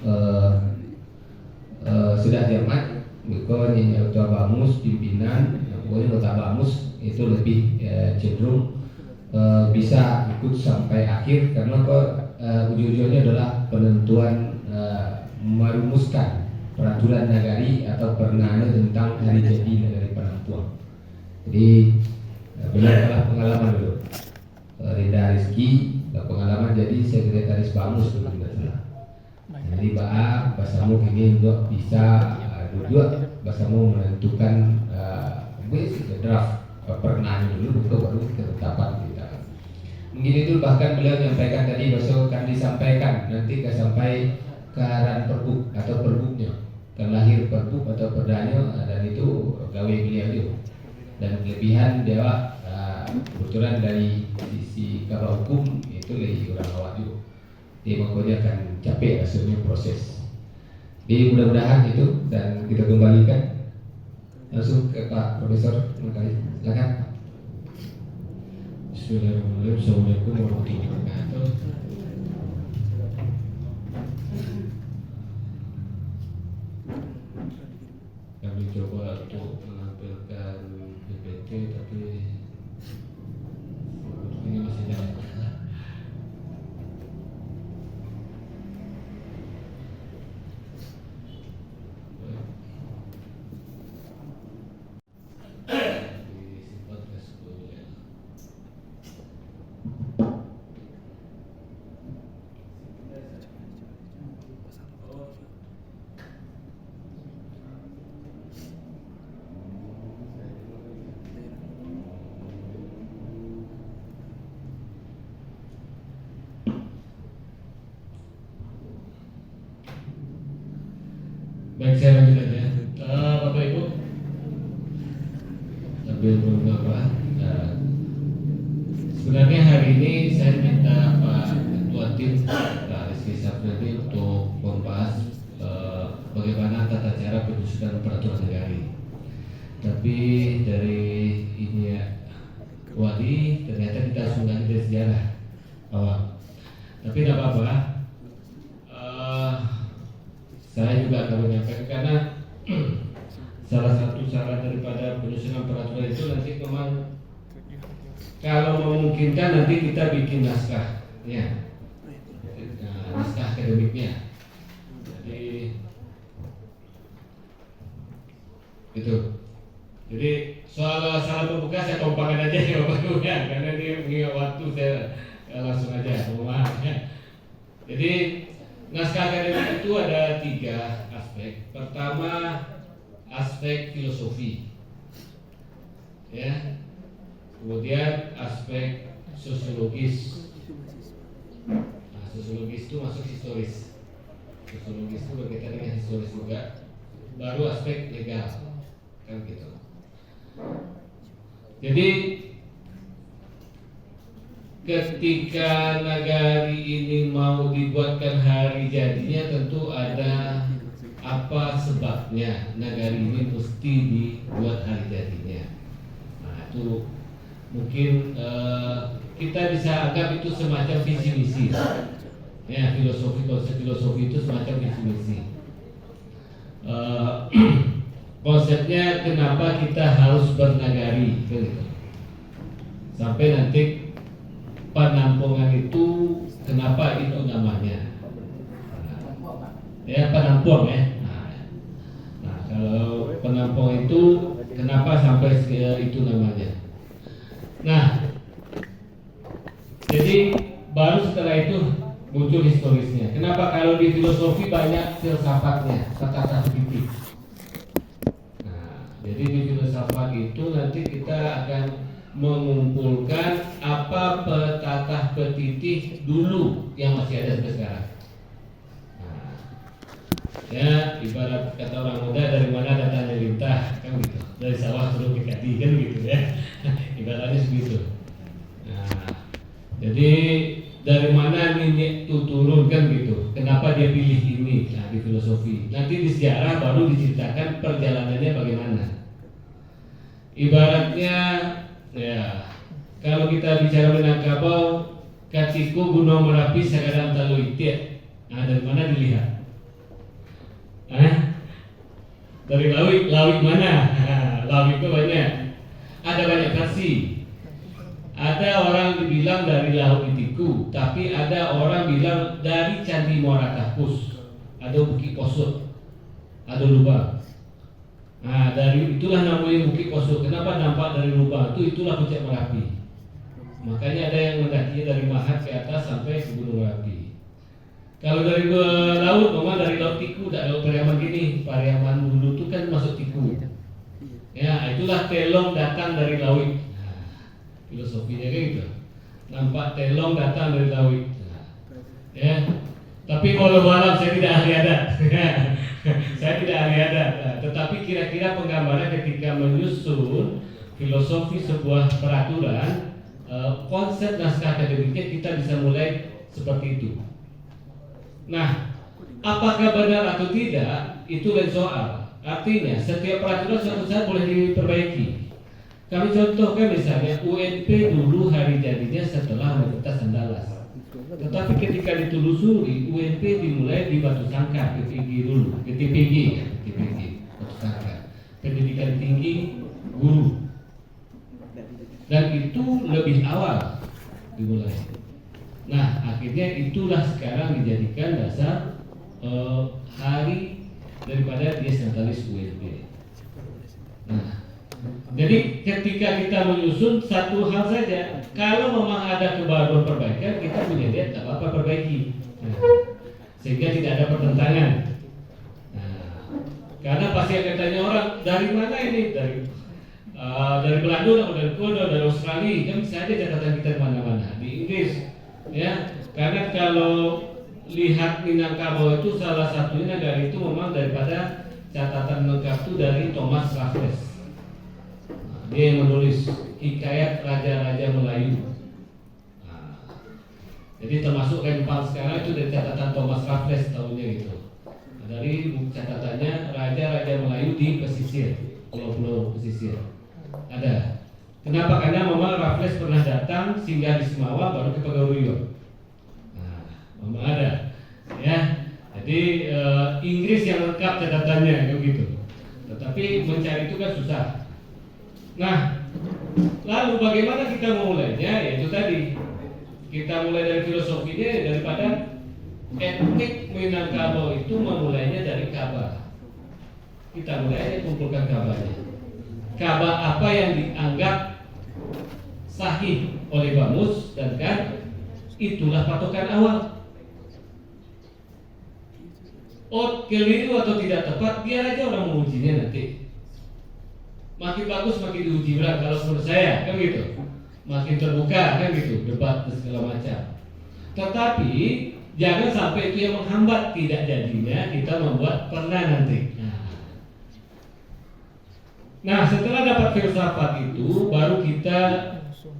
sudah jamat Miko Nyanyi Otua Bamus pimpinan, pokoknya Otua Bamus itu lebih cenderung bisa ikut sampai akhir karena ujung-ujungnya adalah penentuan merumuskan peraturan nagari atau pernahnya tentang hari jadi negari Panampung. Jadi benar pengalaman dulu. Rinda Rizki pengalaman jadi sekretaris Bamus dulu tidak salah. Jadi Basamu ini untuk bisa dua Basamu menentukan draft pernah dulu baru ketetapan kita. Mungkin itu bahkan beliau menyampaikan tadi besok akan disampaikan nanti sampai ke aran perbuk atau perbuknya kan lahir perbuk atau perdanya dan itu gawe beliau itu dan kelebihan dewa kebetulan dari sisi kabar hukum itu lebih orang awak juga dia makanya akan capek hasilnya proses. Jadi mudah-mudahan itu dan kita kembalikan langsung ke Pak Profesor Mengkali. Silakan.
Bismillahirrahmanirrahim. Assalamualaikum warahmatullahi wabarakatuh. Kami coba untuk menampilkan PPT tapi ini masih jalan. Baik, saya lanjut aja. Bapak Ibu, sambil beberapa. Sebenarnya hari ini saya minta Pak Ketua Tim, Pak Skisab nanti untuk membahas bagaimana tata cara penyusunan peraturan negara. Tapi dari ini ya, wali ternyata kita harus menggali dari sejarah awal. Tapi tidak apa-apa. Saya juga akan menyampaikan karena salah satu syarat daripada penyusunan peraturan itu nanti memang kalau memungkinkan nanti kita bikin naskah, ya, naskah akademiknya. Jadi itu. Jadi soal salah pembuka saya kompakan aja ya Bapak Ibu ya, karena ini mengingat waktu saya langsung aja maaf ya. Jadi naskah akademik itu ada 3 aspek. Pertama aspek filosofi, ya. Kemudian aspek sosiologis. Nah, sosiologis itu masuk historis. Sosiologis itu berkaitan dengan historis juga. Baru aspek legal, kan gitu. Jadi ketika nagari ini mau dibuatkan hari jadinya tentu ada apa sebabnya nagari ini mesti dibuat hari jadinya. Nah itu mungkin kita bisa anggap itu semacam visi misi, ya, filosofi, konsep filosofi itu semacam visi misi. Konsepnya kenapa kita harus bernagari, gitu. Sampai nanti penampungan itu kenapa itu namanya, ya penampung ya. Nah kalau penampung itu kenapa sampai itu namanya. Nah, jadi baru setelah itu muncul historisnya. Kenapa kalau di filosofi banyak filsafatnya, kata-kata titik. Nah, jadi di filsafat itu nanti kita akan mengumpulkan apa petatah petitih dulu yang masih ada sampai sekarang. Nah, ya ibarat kata orang muda, dari mana datangnya lintah, kan gitu. Dari sawah turun ke kadi, kan gitu ya. Ibaratnya segitu. Nah, jadi dari mana ini itu turun, kan gitu. Kenapa dia pilih ini? Nah, di filosofi. Nanti di sejarah baru diceritakan perjalanannya bagaimana. Ibaratnya ya, kalau kita bicara Minangkabau, katiku Gunung Merapi sakadang talu itik. Nah, dari mana dilihat? Dari Lawik mana? Lawik itu banyak. Ada banyak versi. Ada orang bilang dari Laut Itiku, tapi ada orang bilang dari Candi Muara Kapus. Ada Bukit Posut, ada lubang. Nah, dari itulah namanya Bukit Posut. Kenapa nampak dari lubang itu? Itulah Puncak Merapi. Makanya ada yang mendakinya dari Mahat ke atas sampai ke Gunung Merapi. Kalau dari laut, memang dari Laut Tiku, tidak Laut Pariaman gini. Pariaman dulu itu kan masuk Tiku. Ya, itulah telong datang dari laut. Nah, filosofinya kayak gitu. Nampak telong datang dari laut. Nah, ya. Tapi walau alam saya tidak ahli adat. Saya tidak ahli adat. Nah, tetapi kira-kira penggambaran ketika menyusun filosofi sebuah peraturan, konsep naskah akademiknya kita bisa mulai seperti itu. Nah, apakah benar atau tidak itu lain soal. Artinya setiap peraturan suatu saat boleh diperbaiki. Kami contohkan misalnya UNP dulu hari jadinya setelah Universitas Andalas. Tetapi ketika ditelusuri, UNP dimulai di Batu Sangkar, PPG dulu, PTPG, Batu Sangkar, Pendidikan Tinggi Guru. Dan itu lebih awal dimulai. Nah, akhirnya itulah sekarang dijadikan dasar hari daripada dia natalis UNP. Nah, jadi ketika kita menyusun satu hal saja, kalau memang ada kebaruan perbaikan, kita punya lihat apa perbaiki. Nah, sehingga tidak ada pertentangan. Nah, karena pasti akan tanya orang, dari mana ini? Dari Belanda atau dari Kuala, dari Australia, kan bisa aja catatan kita di mana-mana, di Inggris, ya. Karena kalau lihat Minangkabau itu salah satunya dari itu memang daripada catatan lengkap itu dari Thomas Raffles. Nah, dia yang menulis Hikayat Raja-Raja Melayu. Nah, Jadi termasuk Rempang sekarang itu dari catatan Thomas Raffles tahunnya gitu. Dari buku catatannya raja-raja Melayu di pesisir, pulau-pulau pesisir. Ada. Kenapa? Karena memang Raffles pernah datang singgah di Semawa baru ke Pagaruyo. Nah, memang ada. Ya. Jadi Inggris yang lengkap catatannya begitu. Tetapi mencari itu kan susah. Nah, lalu bagaimana kita memulainya? Yaitu tadi kita mulai dari filosofinya daripada etnik Minangkabau itu memulainya dari Ka'bah. Kita mulai kumpulkan Ka'bahnya. Ka'bah apa yang dianggap sahih oleh Bamus dan kan itulah patokan awal. Oh, keliru atau tidak tepat, biar aja orang mengujinya nanti. Makin bagus makin diuji berat kalau menurut saya, kan gitu. Makin terbuka, kan gitu, debat dan segala macam. Tetapi jangan sampai itu yang menghambat tidak jadinya kita membuat pernah nanti. Nah, setelah dapat filsafat itu, baru kita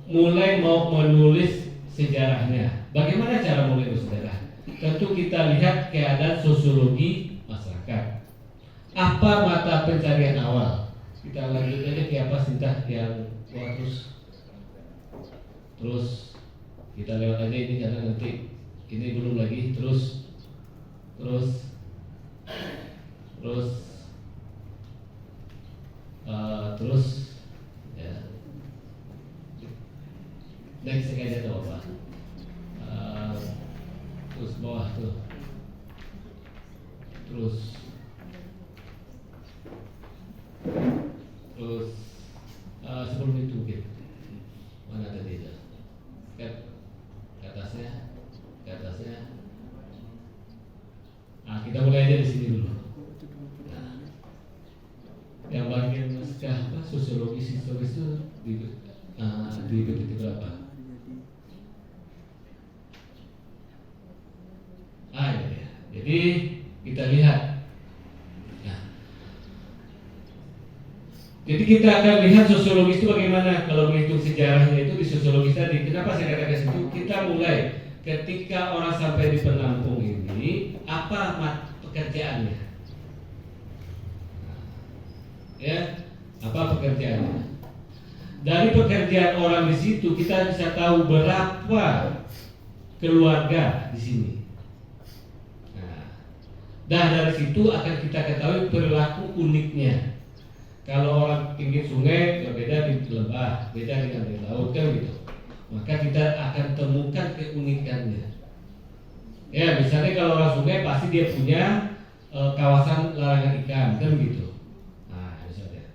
mulai mau menulis sejarahnya. Bagaimana cara mulai bersejarah? Tentu kita lihat keadaan sosiologi masyarakat. Apa mata pencarian awal? Kita lanjut aja ke apa sintah yang terus kita lewat aja ini karena nanti ini belum lagi terus ya next sekali atau apa terus bawah tuh terus sebelum itu mungkin mana tadi itu ke atasnya kita mulai aja di sini dulu. Nah, yang bagian naskah sosiologis historis itu di titik berapa? Ya. Jadi kita lihat. Nah, jadi kita akan lihat sosiologis itu bagaimana kalau menghitung sejarahnya itu di sosiologis tadi. Kenapa saya katakan itu? Kita mulai ketika orang sampai di penampung ini, apa pekerjaannya? Ya, apa pekerjaannya? Dari pekerjaan orang di situ kita bisa tahu berapa keluarga di sini. Nah, dari situ akan kita ketahui perilaku uniknya. Kalau orang pinggir sungai berbeda di lembah, beda dengan di laut kan gitu. Maka kita akan temukan keunikannya. Ya, misalnya kalau orang sungai pasti dia punya kawasan larangan ikan kan gitu. Nah, misalnya.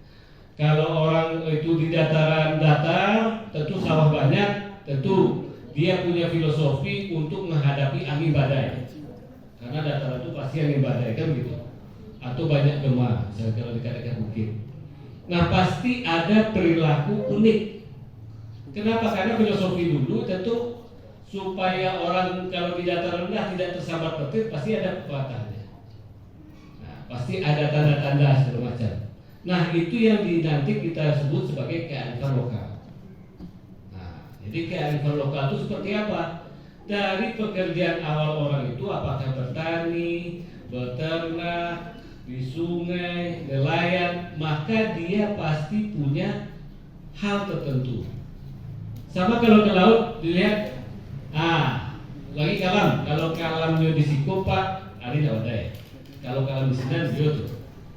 Kalau orang itu di dataran datar, tentu sawah banyak, tentu dia punya filosofi untuk menghadapi angin badai. Karena dataran itu pasti angin badai kan gitu. Atau banyak gema, misalnya kalau dekat-dekat bukit. Nah, pasti ada perilaku unik. Kenapa? Karena filosofi dulu tentu supaya orang kalau di dataran rendah tidak tersambar petir pasti ada pepatahnya. Nah, pasti ada tanda-tanda segala macam. Nah, itu yang nanti kita sebut sebagai kearifan lokal. Nah, jadi kearifan lokal itu seperti apa? Dari pekerjaan awal orang itu apakah bertani, beternak, di sungai, nelayan, maka dia pasti punya hal tertentu. Sama kalau ke laut dilihat, lagi kalam. Kalau kalamnya di siku Pak, ada tidak ada ya. Kalau kalam di sini dia tuh,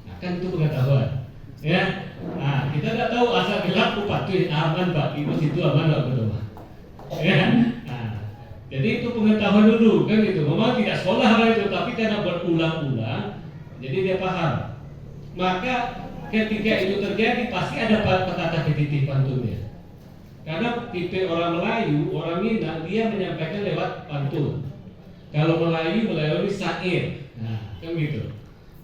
nah kan itu pengetahuan, ya. Nah kita tidak tahu asal gelap patuh aman Pak, itu situ aman Pak betul Pak. Ya. Nah, jadi itu pengetahuan dulu kan gitu. Memang tidak sekolah hal itu, tapi karena berulang-ulang, jadi dia paham. Maka ketika itu terjadi pasti ada kata petitif pantunnya. Karena tipe orang Melayu, orang Minang dia menyampaikan lewat pantun. Kalau Melayu melalui syair, nah kan gitu.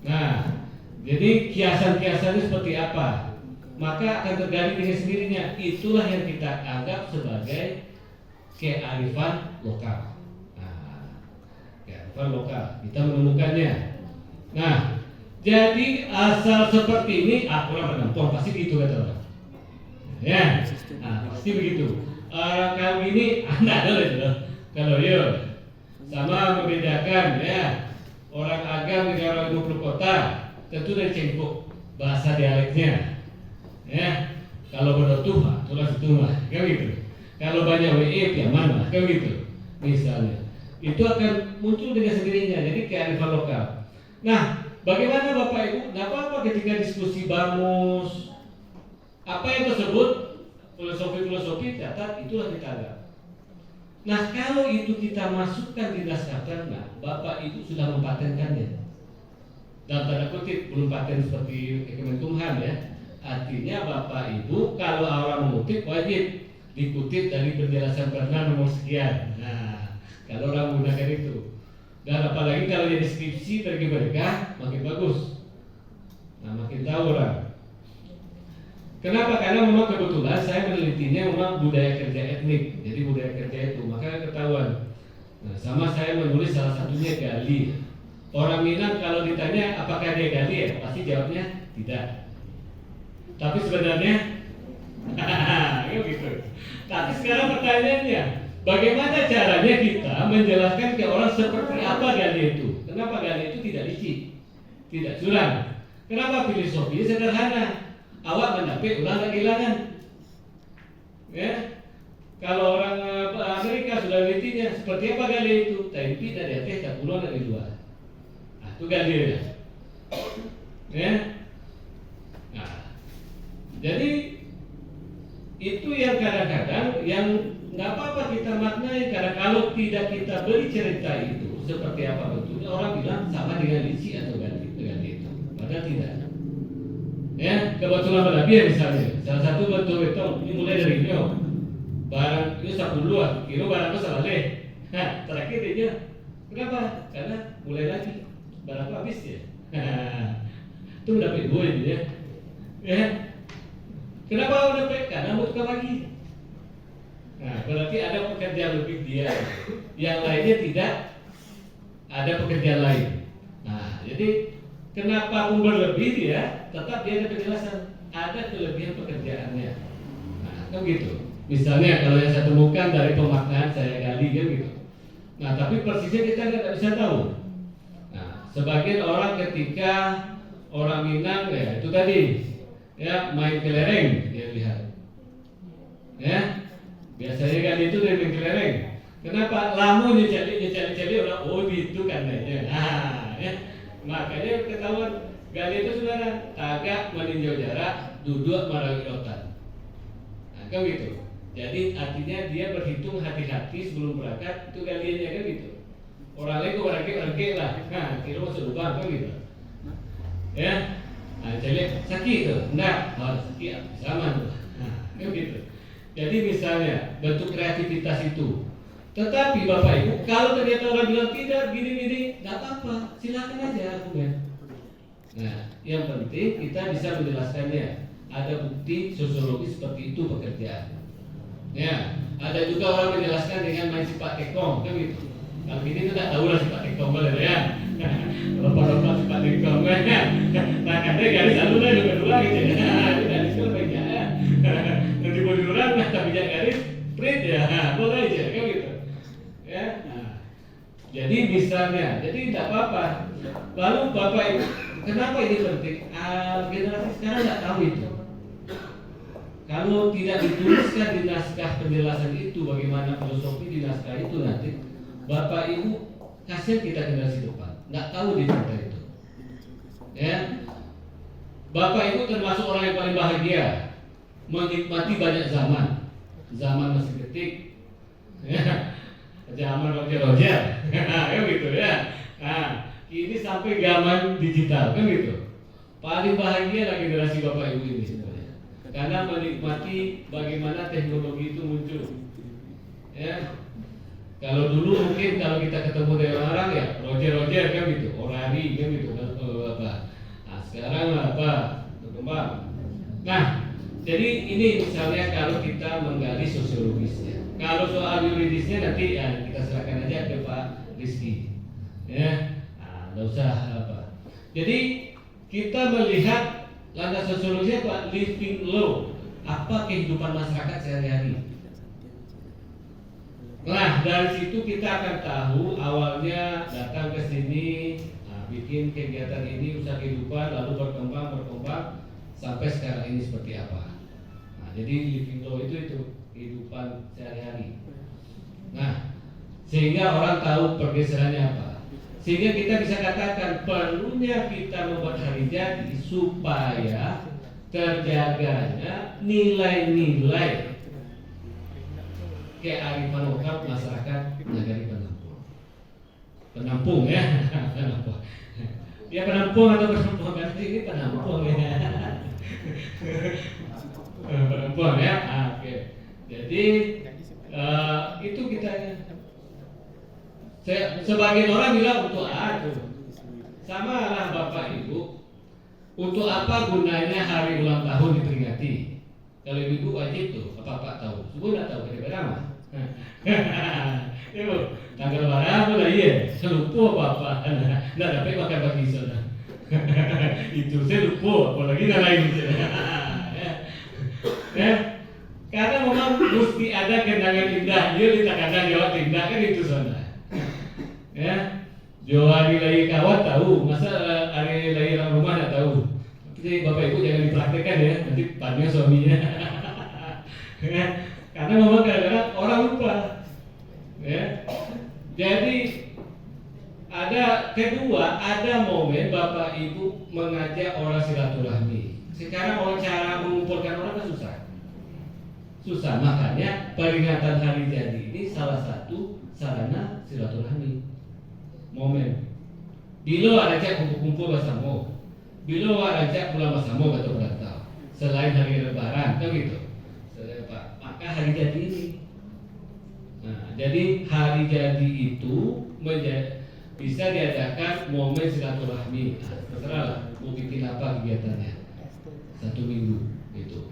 Nah, jadi kiasan-kiasannya seperti apa? Maka akan terjadi dengan sendirinya. Itulah yang kita anggap sebagai kearifan lokal. Nah, kearifan lokal kita menemukannya. Nah, jadi asal seperti ini, orang penampung pasti gitu kata orang. Ya, nah, pasti begitu. Orang kami ini anda ada loh, Kalau sama membedakan ya orang agam dengan orang ibu kota tentu dari cengkok bahasa dialeknya ya. Kalau berdoa tulah situ mah kan gitu. Kalau banyak WE ya mana kan gitu. Misalnya itu akan muncul dengan sendirinya, jadi kearifan lokal. Nah, bagaimana Bapak Ibu? Nah, apa ketika diskusi bamus apa yang tersebut filosofi catat itulah kita ada. Nah, kalau itu kita masukkan di naskah perda, Bapak Ibu sudah mempatenkannya. Dalam tanda kutip belum paten seperti Kemenkumham ya. Artinya Bapak Ibu kalau orang mengutip wajib dikutip dari penjelasan perda nomor sekian. Nah, kalau orang menggunakan itu, dan apalagi kalau jadi deskripsi bagi mereka makin bagus. Nah, makin tahu orang. Kenapa? Karena memang kebetulan saya menelitinya memang budaya kerja etnik. Jadi budaya kerja itu maka ketahuan. Nah, sama saya menulis salah satunya Gali. Orang Minang kalau ditanya apakah dia Gali ya pasti jawabnya tidak. Tapi sebenarnya gitu. Tapi sekarang pertanyaannya, bagaimana caranya kita menjelaskan ke orang seperti apa Gali itu? Kenapa Gali itu tidak licik, tidak curang? Kenapa filosofi sederhana? Awak mendapik, ulang tak kehilangan. Ya, kalau orang Amerika sudah menelitinya seperti apa Gali itu? Tempi dari atas, tak pulau dari luar. Nah, itu Gali ya. Ya. Nah, jadi itu yang kadang-kadang yang nggak apa-apa kita maknai karena kalau tidak kita beri cerita itu seperti apa bentuknya orang bilang sama dengan licik atau Gali itu. Padahal tidak. Ya, kebetulan pada dia misalnya, salah satu bentuk beton ini mulai dari ini, barang ini 10 kilo barangnya salah leh. Nah, terakhir dia, kenapa? Karena mulai lagi barang habis ya. Itu udah dapat gue ini ya. Ya, kenapa udah dapat? Karena mau tukar lagi. Nah, berarti ada pekerjaan lebih dia, yang lainnya tidak ada pekerjaan lain. Nah, jadi kenapa pun berlebih dia, tetap dia ada penjelasan, ada kelebihan pekerjaannya. Nah, kan gitu. Misalnya kalau yang saya temukan dari pemaknaan saya Gali kan gitu. Nah, tapi persisnya kita nggak bisa tahu. Nah, sebagian orang ketika orang Minang ya itu tadi, ya main kelereng dia lihat, ya biasanya Gali itu dari main kelereng. Kenapa? Lamu nyecali orang, oh gitu kan ya. Nah, ya. Makanya ketahuan Gali itu saudara agak meninjau jarak, duduk marawi otak. Nah, kan gitu. Jadi artinya dia berhitung hati-hati sebelum berangkat itu Galinya kan gitu. Orang lain kok berangkat lah. Nah, kira masuk lubang kan gitu. Ya. Nah, jadi sakit tuh. Enggak, sakit sama tuh. Nah, kan gitu. Jadi misalnya bentuk kreativitas itu. Tetapi Bapak Ibu, kalau ternyata orang bilang tidak gini-gini, nggak apa-apa, silakan aja argumen. Nah, yang penting kita bisa menjelaskannya. Ada bukti sosiologis seperti itu pekerjaan. Ya, ada juga orang menjelaskan dengan main sifat tekong, kan gitu. Kalau gini kita tahu lah sifat tekong boleh ya. Lompat-lompat sifat tekong, ya. Nah, katanya garis alur lah juga dua gitu ya. Itu garis itu baiknya. Nanti boduran, tapi jangan garis print ya, boleh aja, kan gitu. Ya, nah, jadi misalnya, jadi tidak apa-apa. Lalu Bapak Ibu, kenapa ini penting? Generasi sekarang tidak tahu itu. Kalau tidak dituliskan di naskah penjelasan itu, bagaimana filosofi di naskah itu nanti, Bapak Ibu kasihan kita generasi depan, nggak tahu di cerita itu. Ya, Bapak Ibu termasuk orang yang paling bahagia, menikmati banyak zaman mesin ketik. Ya. Zaman Roger, kan gitu ya. Nah, ini sampai zaman digital, kan gitu. Paling bahagia lah generasi Bapak Ibu ini sebenarnya, karena menikmati bagaimana teknologi itu muncul. Ya, kalau dulu mungkin kalau kita ketemu dengan orang ya Roger kan gitu, orari kan gitu, apa. Nah, sekarang apa berkembang. Nah, jadi ini misalnya kalau kita menggali sosiologisnya. Kalau soal yuridisnya nanti ya kita serahkan aja ke Pak Rizky, ya, nggak usah apa. Jadi kita melihat landas sosiologisnya Pak, living law, apa kehidupan masyarakat sehari-hari. Nah, dari situ kita akan tahu awalnya datang ke sini, bikin kegiatan ini, usaha kehidupan, lalu berkembang sampai sekarang ini seperti apa. Nah, jadi living law itu kehidupan sehari-hari. Nah, sehingga orang tahu pergeserannya apa. Sehingga kita bisa katakan perlunya kita membuat hari jadi supaya terjaganya nilai-nilai kearifan lokal masyarakat Nagari Penampung ya. Ya penampung atau penampungan ini penampung ya. Penampung ya. Oke. Jadi itu kita. Sebagian orang bilang untuk sama lah Bapak Ibu. Untuk apa gunanya hari ulang tahun diperingati? Kalau ibu wajib tuh, Bapak tahu. Ibu nggak tahu kira-kira mah. Ibu, tanggal berapa lah iya? Selupa Bapak. Nggak dapat makan bagi sana. Itu saya lupa, apalagi nggak lain. Karena memang mesti ada kenangan indah. Dia kita kadang jawab indah kan itu sana. Ya, Jawa hari lahir kawan tahu, masa hari lahir orang rumah nggak tahu. Jadi Bapak Ibu jangan dipraktekkan ya, nanti panggil suaminya. Ya, karena memang kadang-kadang orang lupa. Ya, jadi ada momen Bapak Ibu mengajak orang silaturahmi. Sekarang cara mengumpulkan orang kan susah, makanya peringatan hari jadi ini salah satu sarana silaturahmi. Momen bilo ajak kumpul-kumpul bersama, bilo ajak pulang bersama atau berantau selain hari lebaran kan gitu. Maka hari jadi ini, nah jadi hari jadi itu bisa diadakan momen silaturahmi. Terserah mau bikin apa kegiatannya 1 minggu gitu.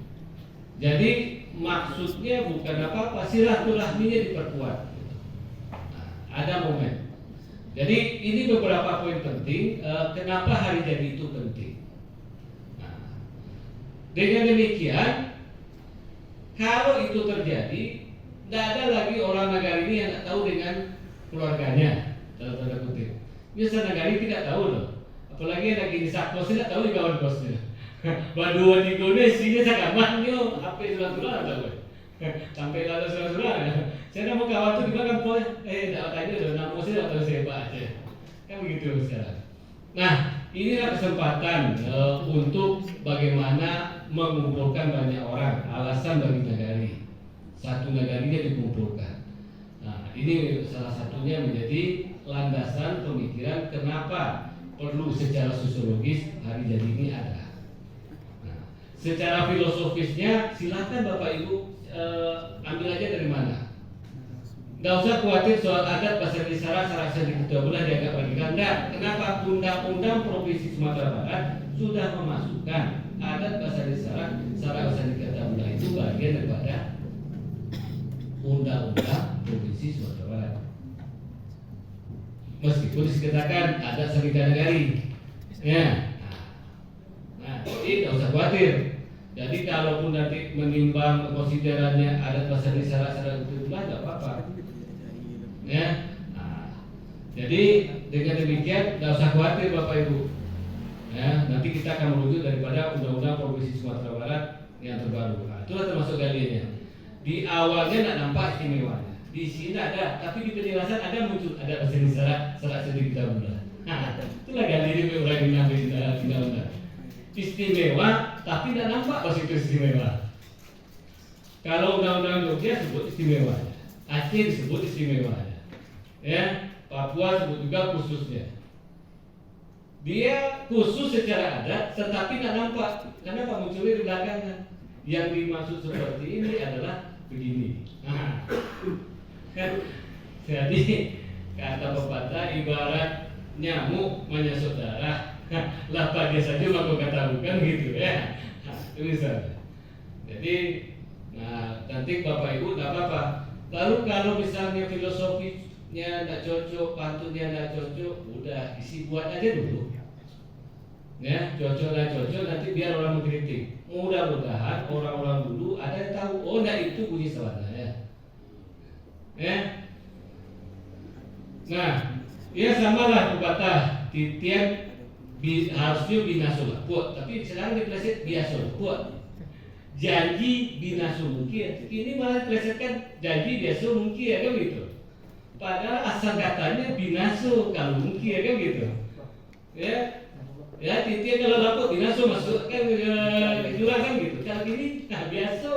Jadi maksudnya bukan apa-apa, silaturahminya diperkuat gitu. Nah, ada momen. Jadi ini beberapa poin penting. Kenapa hari jadi itu penting? Nah, dengan demikian, kalau itu terjadi, tidak ada lagi orang Nagari ini yang tidak tahu dengan keluarganya. Dalam tanda kutip. Biasa Nagari tidak tahu loh. Apalagi yang lagi di sakos tidak tahu di kawan kosnya. Baduan di gone isinya sakamannya, HP surat-surat tahu. Sampai lalu surat-surat. Saya mau kawan tuh di mana poin? Dapat aja loh, nama saya atau siapa aja. Kan begitu sekarang. Nah, inilah kesempatan untuk bagaimana mengumpulkan banyak orang. Alasan bagi Nagari, satu Nagarinya dikumpulkan. Nah, ini salah satunya menjadi landasan pemikiran kenapa perlu secara sosiologis hari jadi ini ada. Nah, secara filosofisnya silakan Bapak Ibu ambil aja dari mana. Nggak usah khawatir soal adat pasal isyarat syarat sedikit boleh dianggap radikal. Enggak. Kenapa? Undang-undang Provinsi Sumatera Barat sudah memasukkan adat pasal isyarat syarat sedikit boleh itu bagian daripada undang-undang Provinsi Sumatera Barat. Meskipun dikatakan adat Sandika Nagari, ya. Nah, jadi nggak usah khawatir. Jadi kalaupun nanti menimbang konsiderannya adat pasal isyarat syarat sedikit boleh nggak apa-apa. Ya, nah, jadi dengan demikian tidak usah khawatir Bapak Ibu. Ya, nanti kita akan merujuk daripada Undang-Undang Provinsi Sumatera Barat yang terbaru. Nah, itulah termasuk galiannya. Di awalnya tidak nampak istimewanya. Di sini ada, tapi di penjelasan ada muncul ada pasal syarat sedikit bulan. Nah, itulah galiannya orang yang undang-undang. Istimewa, tapi tidak nampak pas itu istimewa. Kalau Undang-Undang Jogja sebut istimewanya, Aceh disebut istimewanya. Ya, Papua sebut juga khususnya. Dia khusus secara adat, tetapi tidak nampak. Kenapa munculnya di belakangnya? Yang dimaksud seperti ini adalah begini. Nah, kan, jadi kata pepatah ibarat nyamuk menyasut darah. Lapar dia saja mampu kata bukan gitu ya. Nah, itu misalnya. Jadi, nah nanti Bapak Ibu tidak apa-apa. Lalu kalau misalnya filosofinya tidak cocok, pantunnya tidak cocok, udah isi buat aja dulu. Ya, cocok dan cocok nanti biar orang mengkritik. Mudah-mudahan orang-orang dulu ada yang tahu, oh enggak itu bunyi salah ya. Ya, Nah, ya samalah pepatah titian harusnya binasul puat, tapi sekarang dipleset biasul puat. Janji binasul mungkin, ini malah diplesetkan janji biasul mungkin kan gitu. Padahal asal katanya binasul kalau mungkin kan gitu. Ya titian kalau dapat binasul masuk kan jurang kan gitu. Kalau gini biasa.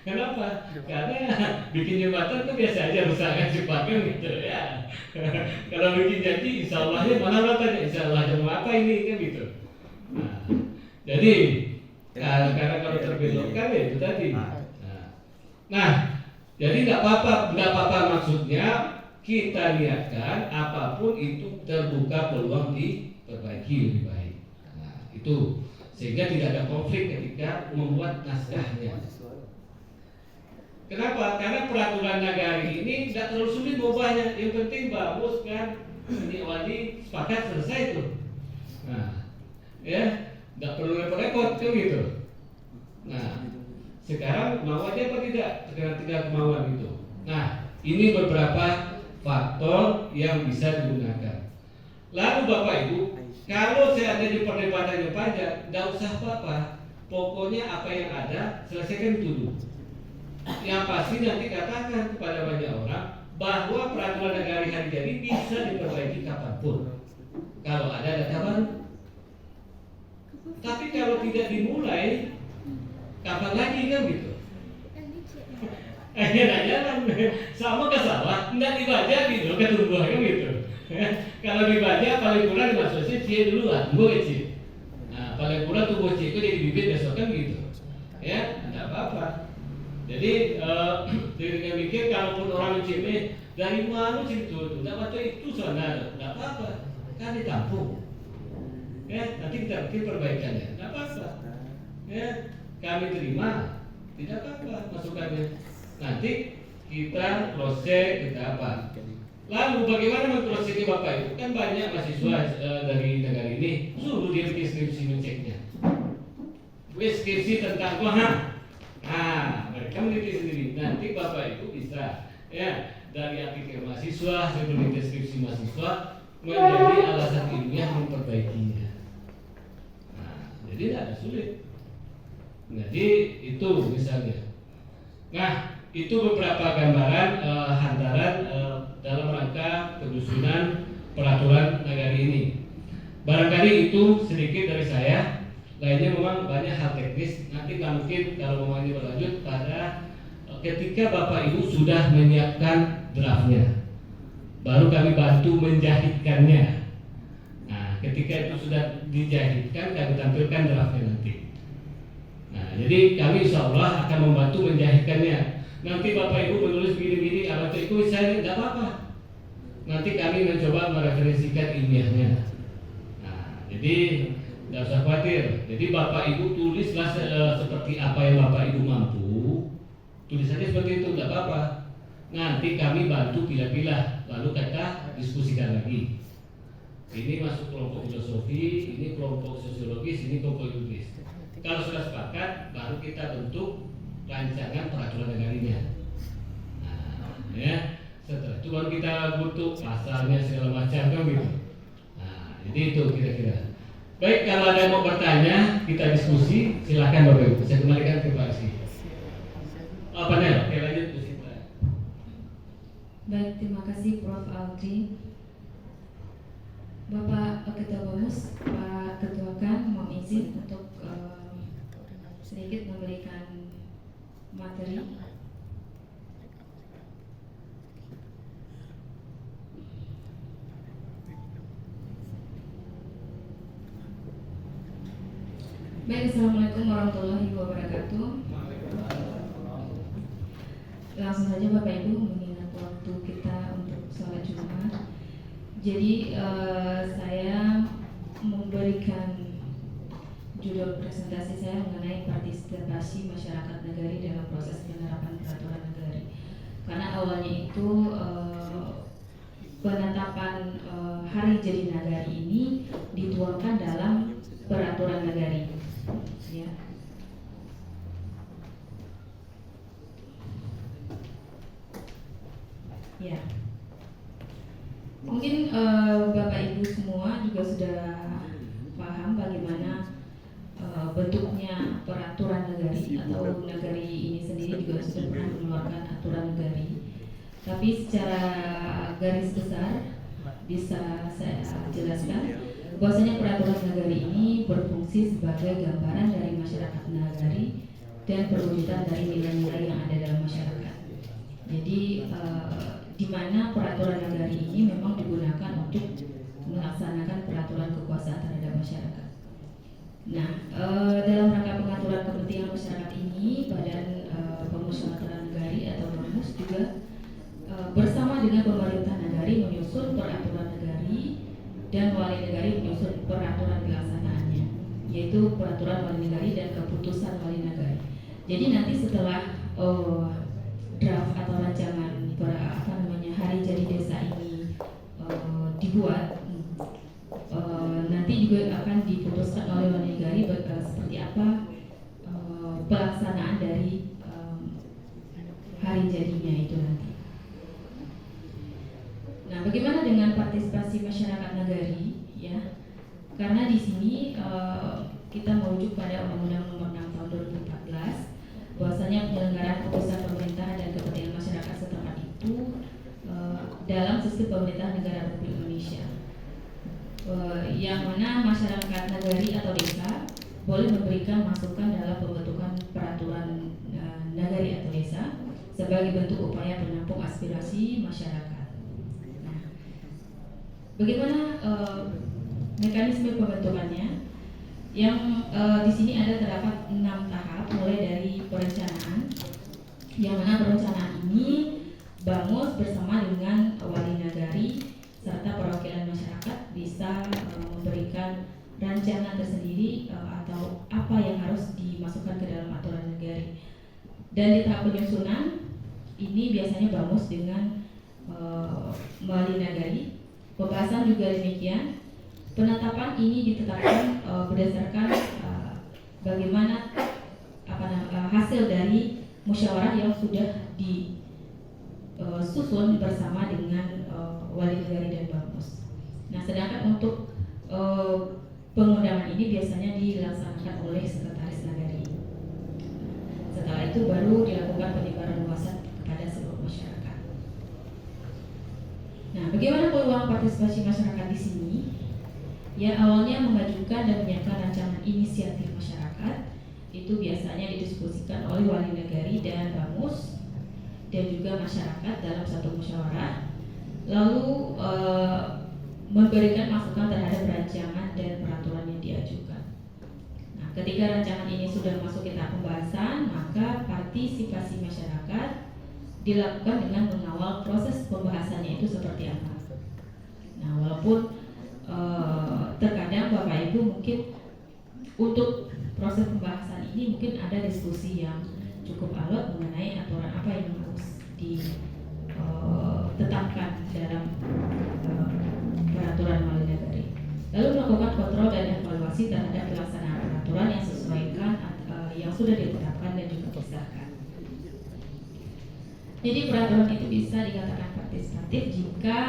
Kenapa? Karena bikin jembatan itu biasa aja rusakkan cepatkan gitu ya. Kalau bikin janji, insya Allahnya mana tanya, insya Allah mau apa ini kan gitu. Nah, jadi karena kalau terbelokkan ya itu tadi. Nah, jadi nggak apa-apa maksudnya kita lihatkan apapun itu terbuka peluang diperbaiki lebih baik. Nah, itu sehingga tidak ada konflik ketika membuat naskahnya. Kenapa? Karena peraturan nagari ini tidak terlalu sulit mengubahnya. Yang penting bagus kan, ini wali sepakat selesai tuh. Nah, ya, tidak perlu repot-repot kan gitu. Nah, sekarang mau aja apa tidak? Sekarang tinggal kemauan itu. Nah, ini beberapa faktor yang bisa digunakan. Lalu Bapak Ibu, kalau seandainya perdebatannya panjang, tidak usah apa-apa. Pokoknya apa yang ada selesaikan itu dulu. Yang pasti nanti katakan kepada banyak orang bahwa peraturan nagari hari jadi bisa diperbaiki kapanpun kalau ada data baru. Tapi kalau tidak dimulai, kapan lagi kan gitu? Akhirnya jalan sama ke sawah, tidak dibaca gitu, ketumbuh kan gitu. Kalau dibaca paling kurang dimaksudnya cie duluan, gue cie. Nah paling kurang tumbuh cie itu jadi bibit besok kan gitu. Ya, tidak apa-apa. Jadi dengan mikir kalaupun orang mencime dari mana situ tidak baca itu sana, tidak apa-apa, kan ditampung. Ya, nanti kita bikin perbaikannya, tidak apa-apa. Ya, kami terima, tidak apa-apa masukannya. Nanti kita proses kita apa? Lalu bagaimana memprosesnya Bapak Ibu? Kan banyak mahasiswa dari negara ini suruh dia bikin skripsi ngeceknya. Skripsi tentang mereka meneliti sendiri. Nanti Bapak Ibu bisa ya dari artikel mahasiswa sebelum deskripsi mahasiswa menjadi alasan ilmiah memperbaikinya. Nah, jadi tidak ada sulit. Jadi itu misalnya. Nah, itu beberapa gambaran hantaran dalam rangka penyusunan peraturan nagari ini. Barangkali itu sedikit dari saya. Lainnya memang banyak hal teknis. Nanti mungkin kalau mau ini berlanjut pada ketika Bapak Ibu sudah menyiapkan draftnya, baru kami bantu menjahitkannya. Nah, ketika itu sudah dijahitkan, kami tampilkan draftnya nanti. Nah, jadi kami insya Allah akan membantu menjahitkannya. Nanti Bapak Ibu menulis begini-begini, apa itu saya tidak apa-apa. Nanti kami mencoba mereferensikan ilmiahnya. Nah, jadi tidak usah khawatir. Jadi Bapak Ibu tulislah seperti apa yang Bapak Ibu mampu. Tulis saja seperti itu, tidak apa-apa. Nanti kami bantu pilih-pilih, lalu kita diskusikan lagi. Ini masuk kelompok filosofi, ini kelompok sosiologis, ini kelompok juridik. Kalau sudah sepakat, baru kita bentuk rancangan peraturan negarinya. Nah, ya, setelah itu baru kita bentuk pasalnya segala macam kan gitu. Nah, jadi itu kira-kira. Baik, kalau ada yang mau bertanya, kita diskusi, silakan Bapak Ibu. Saya kembalikan ke Pak Rizky. Panel, oke lanjut ke situ.
Baik, terima kasih Prof. Audrey. Bapak Ketua Bamus, Pak Ketua Kan, mohon izin untuk sedikit memberikan materi. Baik, Assalamualaikum warahmatullahi wabarakatuh. Langsung saja Bapak Ibu, mengingat waktu kita untuk sholat Jumat. Jadi saya memberikan judul presentasi saya mengenai partisipasi masyarakat nagari dalam proses penerapan peraturan nagari. Karena awalnya itu penetapan hari jadi nagari ini dituangkan dalam peraturan nagari. Ya. Ya. sudah paham bagaimana bentuknya peraturan negari atau negari ini sendiri juga sudah pernah mengeluarkan aturan negari. Tapi secara garis besar bisa saya jelaskan bahwasanya peraturan negari ini berfungsi sebagai gambaran dari masyarakat nagari dan perwujudan dari nilai-nilai yang ada dalam masyarakat. Jadi di mana peraturan negari ini memang digunakan untuk melaksanakan peraturan kekuasaan terhadap masyarakat. Nah, dalam rangka pengaturan kepentingan masyarakat ini, Badan Pemusyawaratan Negari atau BAMUS juga bersama dengan pemerintah negari menyusun peraturan negari dan wali negari menyusun peraturan pelaksanaannya, yaitu peraturan wali negari dan keputusan wali negari. Jadi nanti setelah draft atau rancangan hari jadi desa ini dibuat, nanti juga akan diputuskan oleh wali negari seperti apa pelaksanaan dari hari jadinya itu nanti. Nah, bagaimana dengan partisipasi masyarakat nagari, ya? Karena di sini kita merujuk pada Undang-Undang Nomor 6 Tahun 2014, bahwasanya penyelenggaraan keputusan pemerintahan dan kepentingan masyarakat setempat itu dalam sistem pemerintahan negara Republik Indonesia, yang mana masyarakat nagari atau desa boleh memberikan masukan dalam pembentukan peraturan nagari atau desa sebagai bentuk upaya penampung aspirasi masyarakat. Nah, bagaimana mekanisme pembentukannya? Yang di sini ada terdapat 6 tahap, mulai dari perencanaan, yang mana perencanaan ini BAMUS bersama dengan wali nagari serta perwakilan masyarakat bisa memberikan rancangan tersendiri atau apa yang harus dimasukkan ke dalam aturan negari. Dan di tahap penyusunan ini biasanya BAMUS dengan wali nagari. Pembahasan juga demikian. Penetapan ini ditetapkan berdasarkan bagaimana hasil dari musyawarah yang sudah disusun bersama dengan wali negari dan BAMUS. Nah, sedangkan untuk pengundangan ini biasanya dilaksanakan oleh sekretaris nagari. Setelah itu baru dilakukan penyebaran luasan kepada seluruh masyarakat. Nah, bagaimana peluang partisipasi masyarakat di sini? Ya, awalnya mengajukan dan menyiapkan rancangan inisiatif masyarakat itu biasanya didiskusikan oleh wali negari dan BAMUS dan juga masyarakat dalam satu musyawarah, lalu memberikan masukan terhadap rancangan dan peraturan yang diajukan. Nah, ketika rancangan ini sudah masuk ke tahap pembahasan, maka partisipasi masyarakat dilakukan dengan mengawal proses pembahasannya itu seperti apa. Nah, walaupun terkadang Bapak Ibu mungkin untuk proses pembahasan ini mungkin ada diskusi yang cukup alot mengenai aturan apa yang harus ditetapkan dalam peraturan wali negari. Lalu melakukan kontrol dan evaluasi terhadap pelaksanaan peraturan yang sesuaikan yang sudah ditetapkan dan juga disahkan. Jadi peraturan itu bisa dikatakan partisipatif jika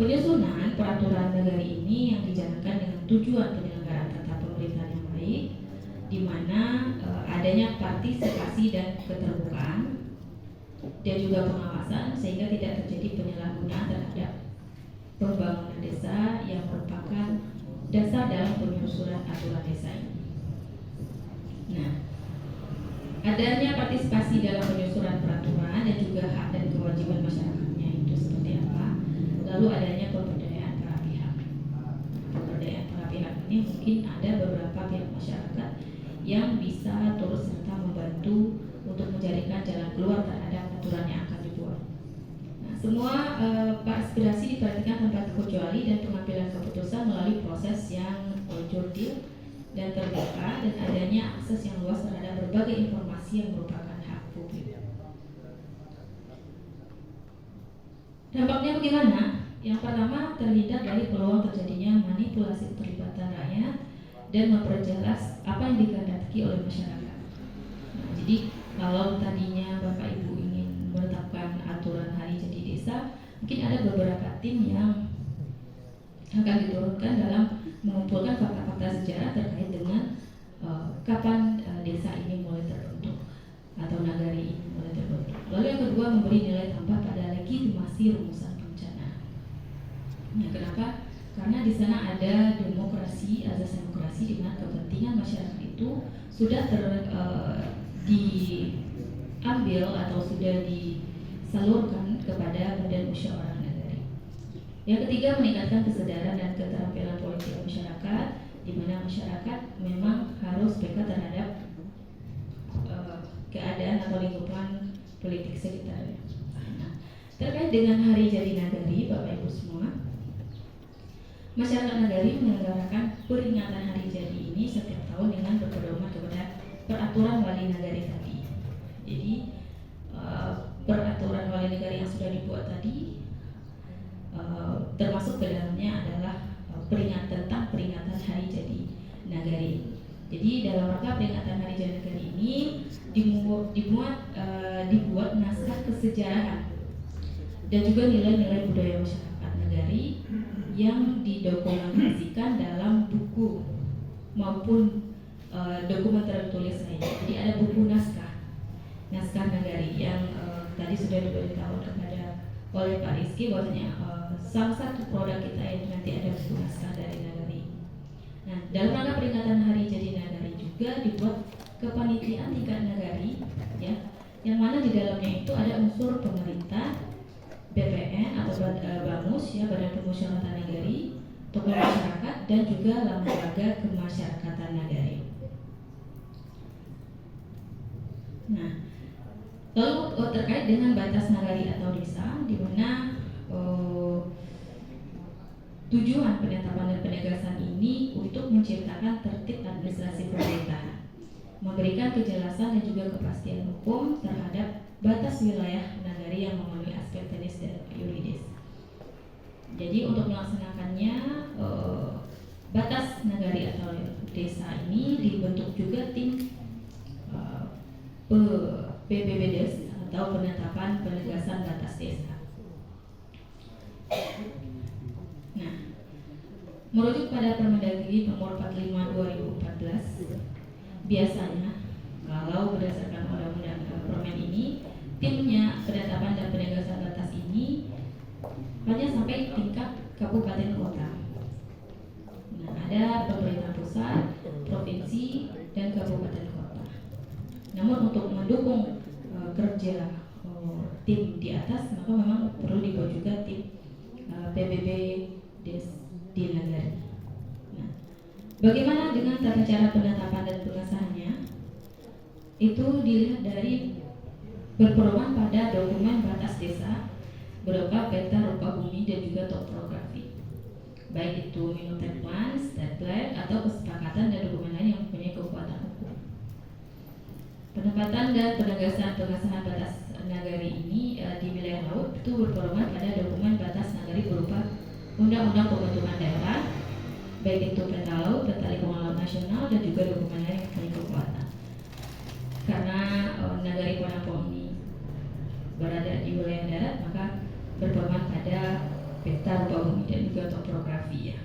penyusunan peraturan negari ini yang dijalankan dengan tujuan penyelenggaraan tata pemerintahan yang baik, di mana adanya partisipasi dan keterbukaan dan juga pengawasan sehingga tidak terjadi penyalahgunaan terhadap pembangunan desa yang merupakan dasar dalam penyusunan aturan desa ini. Nah, adanya partisipasi dalam penyusunan peraturan dan juga hak dan kewajiban masyarakatnya itu seperti apa? Lalu adanya pemberdayaan para pihak. Pemberdayaan para pihak ini mungkin ada beberapa pihak masyarakat yang bisa turut serta membantu untuk mencarikan jalan keluar terhadap aturan yang akan dibuat. Nah, semua aspirasi diperhatikan tanpa terkecuali dan pengambilan keputusan melalui proses yang jurdil dan terbuka dan adanya akses yang luas terhadap berbagai informasi yang merupakan hak publik. Dampaknya bagaimana? Yang pertama, terhindar dari peluang terjadinya manipulasi keterlibatan rakyat dan memperjelas apa yang dikehendaki oleh masyarakat. Nah, jadi kalau tadinya Bapak Ibu ingin menetapkan aturan hari jadi desa, mungkin ada beberapa tim yang akan diturunkan dalam mengumpulkan fakta-fakta sejarah terkait dengan kapan desa ini mulai terbentuk atau nagari ini mulai terbentuk. Lalu yang kedua, memberi nilai tambah pada legitimasi rumusan perencanaan. Nah, kenapa? Karena di sana ada demokrasi, azas demokrasi, di mana kepentingan masyarakat itu sudah diambil atau sudah disalurkan kepada badan musyawarah nagari. Yang ketiga, meningkatkan kesadaran dan keterampilan politik masyarakat, di mana masyarakat memang harus peka terhadap keadaan atau lingkungan politik sekitarnya. Nah, terkait dengan hari jadi nagari, Bapak Ibu semua, masyarakat nagari menyelenggarakan peringatan hari jadi ini setiap tahun dengan berpedoman kepada peraturan wali nagari tadi. Jadi peraturan wali nagari yang sudah dibuat tadi termasuk ke dalamnya adalah tentang peringatan hari jadi nagari. Jadi dalam rangka peringatan hari jadi nagari ini dibuat naskah kesejarahan dan juga nilai-nilai budaya masyarakat nagari yang didokumentasikan dalam buku maupun dokumen tertulis lainnya. Jadi ada buku naskah nagari yang tadi sudah diberitahu kepada oleh Pak Rizky bahwasanya salah satu produk kita yang nanti ada buku naskah dari nagari. Nah, dalam rangka peringatan hari jadi nagari juga dibuat kepanitiaan tingkat nagari, ya, yang mana di dalamnya itu ada unsur pemerintah, BPN atau BAMUS, ya, Badan Pemusyawaratan Nagari, tokoh masyarakat, dan juga lembaga kemasyarakatan nagari. Nah, lalu terkait dengan batas nagari atau desa, di mana tujuan penetapan dan penegasan ini untuk menciptakan tertib administrasi pemerintahan, memberikan kejelasan dan juga kepastian hukum terhadap batas wilayah nagari yang memenuhi aspek teknis dan yuridis. Jadi untuk melaksanakannya batas nagari atau desa ini dibentuk juga tim PBBDes atau penetapan penegasan batas desa. Nah, merujuk pada Permendagri Nomor 45 2014, biasanya kalau berdasarkan undang-undang Permen ini, timnya penetapan dan penegasan batas ini hanya sampai tingkat kabupaten kota. Nah, ada pemerintah pusat, provinsi, dan kabupaten kota. Namun untuk mendukung kerja tim di atas, maka memang perlu dibuat juga tim PBB Des di nagari. Nah, bagaimana dengan tata cara penetapan dan pengesahannya? Itu dilihat dari berpedoman pada dokumen batas desa berupa peta rupa bumi dan juga topografi, baik itu Minotek Plan, State Plan, atau kesepakatan dan dokumen lain yang mempunyai kekuatan hukum. Penempatan dan penegasan pengesahan batas nagari ini di wilayah laut itu berpedoman pada dokumen batas nagari berupa Undang-Undang Pembentukan Daerah, baik itu peta laut, peta lingkungan laut nasional, dan juga dokumen lain yang mempunyai kekuatan. Karena nagari Panapong ini berada di wilayah darat, maka berpedoman pada peta rupa bumi dan juga topografi, ya.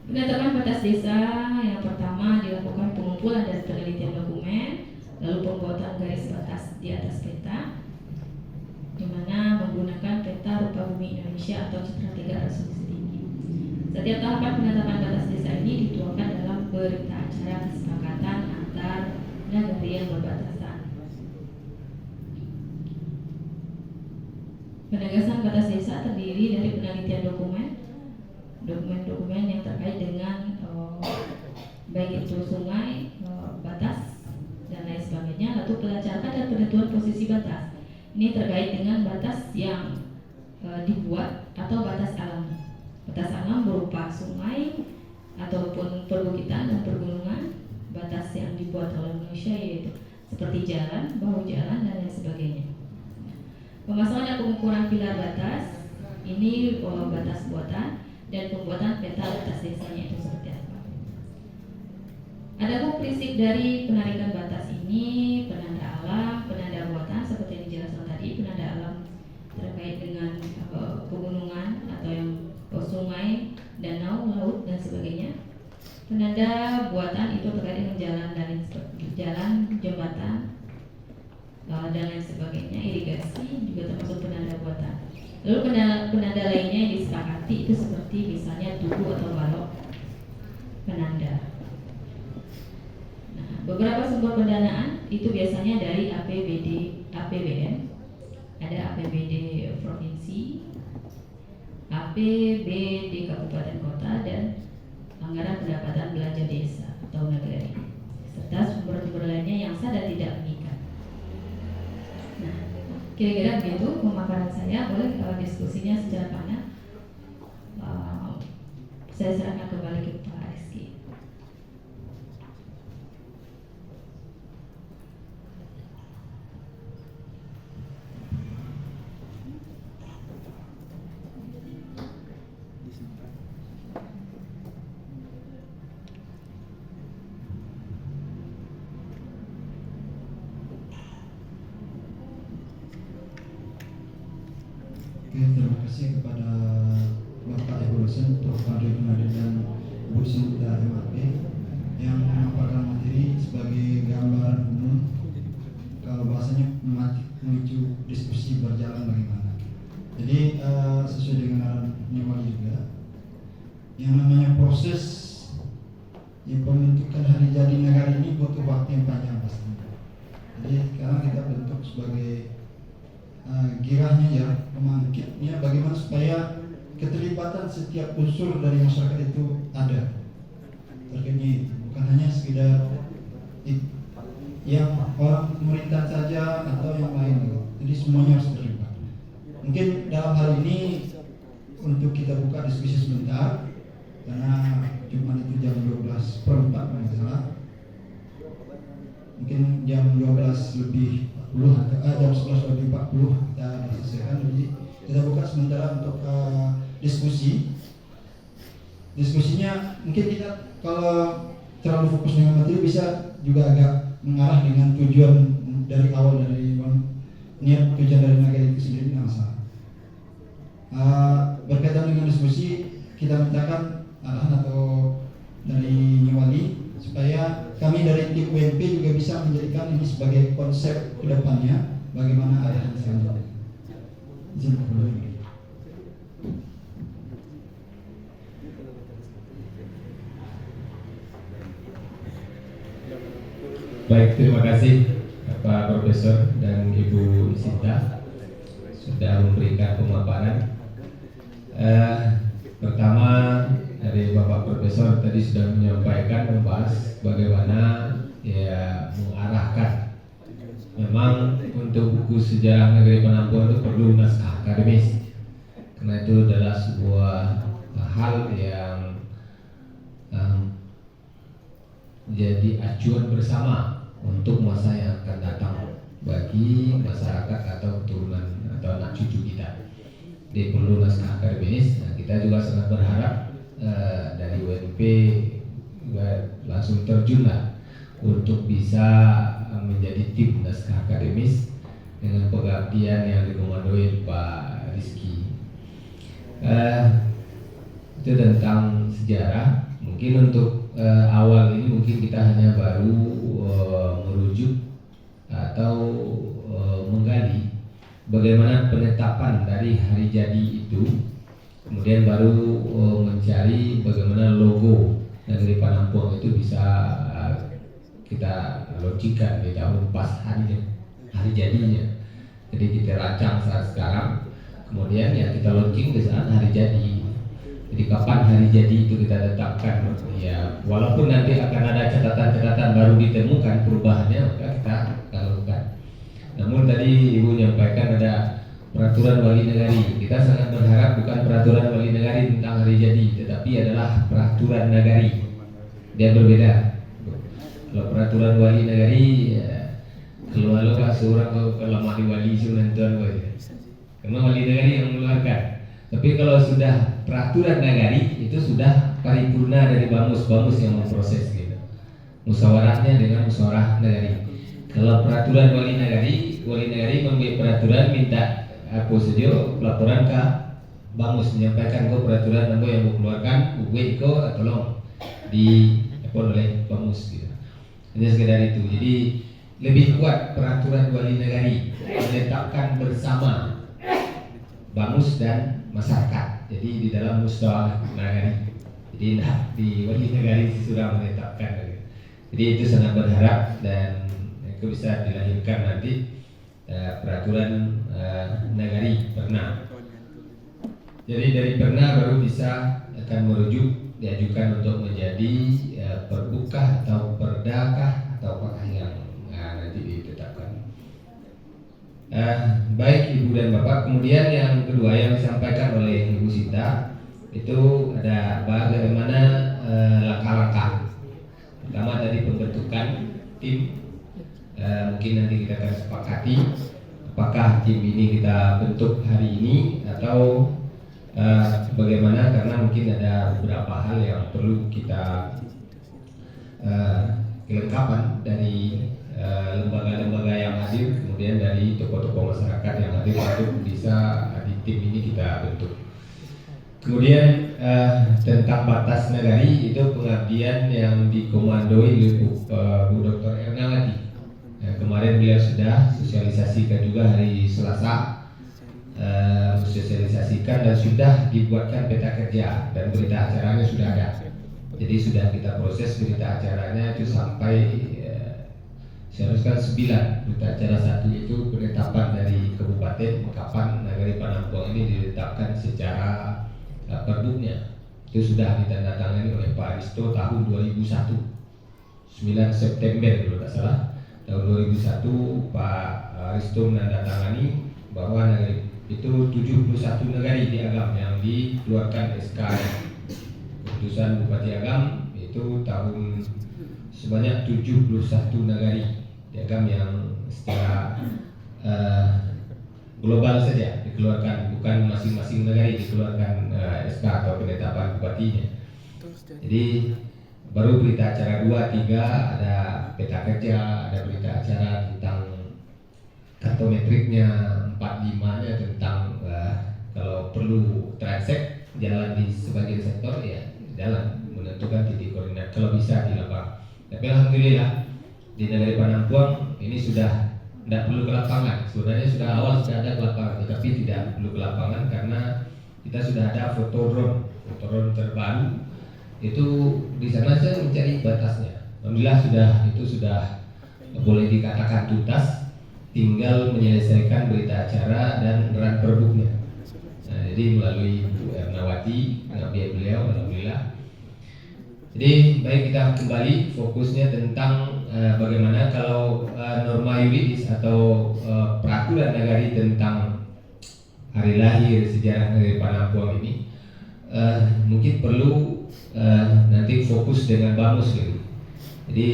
Penetapan batas desa yang pertama dilakukan pengumpulan dan penelitian dokumen, lalu pembuatan garis batas di atas peta, di mana menggunakan peta rupa bumi Indonesia atau citra 3 resolusi tinggi. Setiap tahapan penetapan batas desa ini dituangkan dalam berita acara kesepakatan antar nagari yang berbatasan. Penegasan batas desa terdiri dari penelitian dokumen yang terkait dengan baik itu sungai, batas, dan lain sebagainya, lalu pelacakan dan penentuan posisi batas. Ini terkait dengan batas yang dibuat atau batas alam. Batas alam berupa sungai ataupun perbukitan dan pergunungan. Batas yang dibuat oleh manusia yaitu seperti jalan, bahu jalan, dan lain sebagainya. Pemasangan dan pengukuran pilar batas, ini batas buatan, dan pembuatan peta batas desanya itu seperti apa. Adapun prinsip dari penarikan batas ini, penanda alam, penanda buatan seperti yang dijelaskan tadi. Penanda alam terkait dengan pegunungan atau yang sungai, danau, laut dan sebagainya. Penanda buatan itu terkait dengan jalan, jembatan dan lain sebagainya. Irigasi juga termasuk penanda buatan. Lalu penanda lainnya yang disepakati itu seperti misalnya tugu atau balok penanda. Nah, beberapa sumber pendanaan itu biasanya dari APBN, ada APBD provinsi, APBD kabupaten kota, dan anggaran pendapatan belanja desa atau negara, serta sumber-sumber lainnya yang sah dan tidak mengikat. Nah, kira-kira begitu pemaparan saya. Boleh diskusinya secara panah. Saya serahkan kembali ke Pak Rizky.
Oke, terima kasih kepada Bapak Ibu dosen, Prof. Fadli Gunadi dan Bu Sinta MAP yang memaparkan materi sebagai gambaran umum. Kalau bahasanya menuju diskusi berjalan bagaimana. Jadi sesuai dengan arahannya Wali juga, yang namanya proses pembentukan hari jadi negara ini butuh waktu yang panjang pastinya. Jadi sekarang kita bentuk sebagai girahnya ya, pemangkitnya bagaimana supaya keterlibatan setiap unsur dari masyarakat itu ada terkait, bukan hanya sekedar yang orang pemerintah saja atau yang lain gitu. Jadi semuanya harus terlibat. Mungkin dalam hal ini untuk kita buka diskusi sebentar karena Jumat itu jam 12:04 kalau tidak salah. Mungkin jam 12 lebih 40 jam 11 lebih 40 kita selesaikan. Jadi kita buka sementara untuk diskusi. Diskusinya mungkin kita kalau terlalu fokus dengan materi bisa juga agak mengarah dengan tujuan dari awal, dari niat tujuan dari negara itu sendiri, nggak masalah. Berkaitan dengan diskusi, kita mintakan arahan atau dari Nyewali supaya kami dari tim UNP juga bisa menjadikan ini sebagai konsep kedepannya bagaimana arahan selanjutnya. Izin kembali.
Baik, terima kasih Pak Profesor dan Ibu Sinta sudah memberikan pemaparan. Pertama dari Bapak Profesor tadi sudah menyampaikan membahas bagaimana ya mengarahkan. Memang untuk buku sejarah negeri Penampungan itu perlu naskah akademis, karena itu adalah sebuah hal yang jadi acuan bersama untuk masa yang akan datang bagi masyarakat atau keturunan atau anak cucu kita. Jadi perlu naskah akademis. Nah, kita juga sangat berharap dari UNP juga langsung terjun untuk bisa menjadi tim naskah akademis dengan pengabdian yang dikomandoi Pak Rizky. Itu tentang sejarah. Mungkin untuk awal ini mungkin kita hanya baru merujuk atau menggali bagaimana penetapan dari hari jadi itu, kemudian baru mencari bagaimana logo negeri Penampungan itu bisa kita logika di tahun pas hari jadinya. Jadi kita rancang saat sekarang, kemudian ya kita launching di saat hari jadi. Jadi kapan hari jadi itu kita tetapkan, ya walaupun nanti akan ada catatan-catatan baru ditemukan perubahannya, maka kita lakukan. Namun tadi Ibu menyampaikan ada peraturan wali negari. Kita sangat berharap bukan peraturan wali negari tentang hari jadi, tetapi adalah peraturan nagari. Dia berbeda. Kalau peraturan wali negari, ya, keluar Pak seorang kalau mati wali sunantuan karena wali negari yang mengeluarkan. Tapi kalau sudah peraturan nagari itu sudah paripurna dari bamus yang memproses gitu. Musyawarahnya dengan musyawarah nagari. Kalau peraturan wali negari membuat peraturan minta apa saja laporan ke Bamus menyampaikan ke peraturan nomor yang keluarkan UW ko tolong di oleh Bamus gitu. Hanya sekedar itu. Jadi lebih kuat peraturan wali negari menetapkan bersama Bamus dan masyarakat. Jadi di dalam musyawarah nagari. Jadi di wali negari sudah menetapkan. Jadi itu sangat berharap dan itu bisa dilahirkan nanti peraturan nagari Perna. Jadi dari Perna baru bisa akan merujuk diajukan untuk menjadi perbukah atau perdakah atau apakah yang nanti ditetapkan. Baik Ibu dan Bapak. Kemudian yang kedua yang disampaikan oleh Ibu Sita itu ada bagaimana langkah-langkah. Pertama tadi pembentukan tim. Mungkin nanti kita akan sepakati apakah tim ini kita bentuk hari ini atau bagaimana, karena mungkin ada beberapa hal yang perlu kita kelengkapan dari lembaga-lembaga yang hadir, kemudian dari tokoh-tokoh masyarakat yang hadir untuk bisa di tim ini kita bentuk. Kemudian tentang batas nagari itu pengabdian yang dikomandoi oleh Bu Dr. Ernawati. Kemarin beliau sudah sosialisasikan juga hari Selasa, sosialisasikan dan sudah dibuatkan peta kerja dan berita acaranya sudah ada. Jadi sudah kita proses berita acaranya itu sampai seharusnya 9 berita acara. Satu itu penetapan dari kabupaten kapan nagari Panampuang ini ditetapkan secara perbuknya. Itu sudah ditandatangani oleh Pak Aristo tahun 2001, 9 September kalau tidak salah. Tahun 2001 Pak Aristo menandatangani bahwa nagari itu 71 nagari di Agam yang dikeluarkan SK keputusan Bupati Agam itu tahun sebanyak 71 nagari di Agam yang secara global saja dikeluarkan, bukan masing-masing negari dikeluarkan SK atau penetapan bupatinya. Jadi baru berita acara 2, 3 ada peta kerja, ada berita acara tentang kartometriknya, 4-5-nya tentang kalau perlu transek jalan di sebagian sektor ya jalan, menentukan titik koordinat kalau bisa di lapangan. Tapi alhamdulillah di negeri Panampuang ini sudah tidak perlu ke lapangan. Sebenarnya sudah awal sudah ada ke lapangan, tetapi tidak perlu ke lapangan karena kita sudah ada foto drone terbaru. Itu di sana saya mencari batasnya. Alhamdulillah sudah boleh dikatakan tuntas, tinggal menyelesaikan berita acara dan ran perbuknya. Nah, jadi melalui Bu Ernawati, pengabdian beliau, alhamdulillah. Jadi baik, kita kembali fokusnya tentang bagaimana kalau norma yuridis atau peraturan nagari tentang hari lahir sejarah negeri Panampuang ini mungkin perlu nanti fokus dengan Bamus gitu. Jadi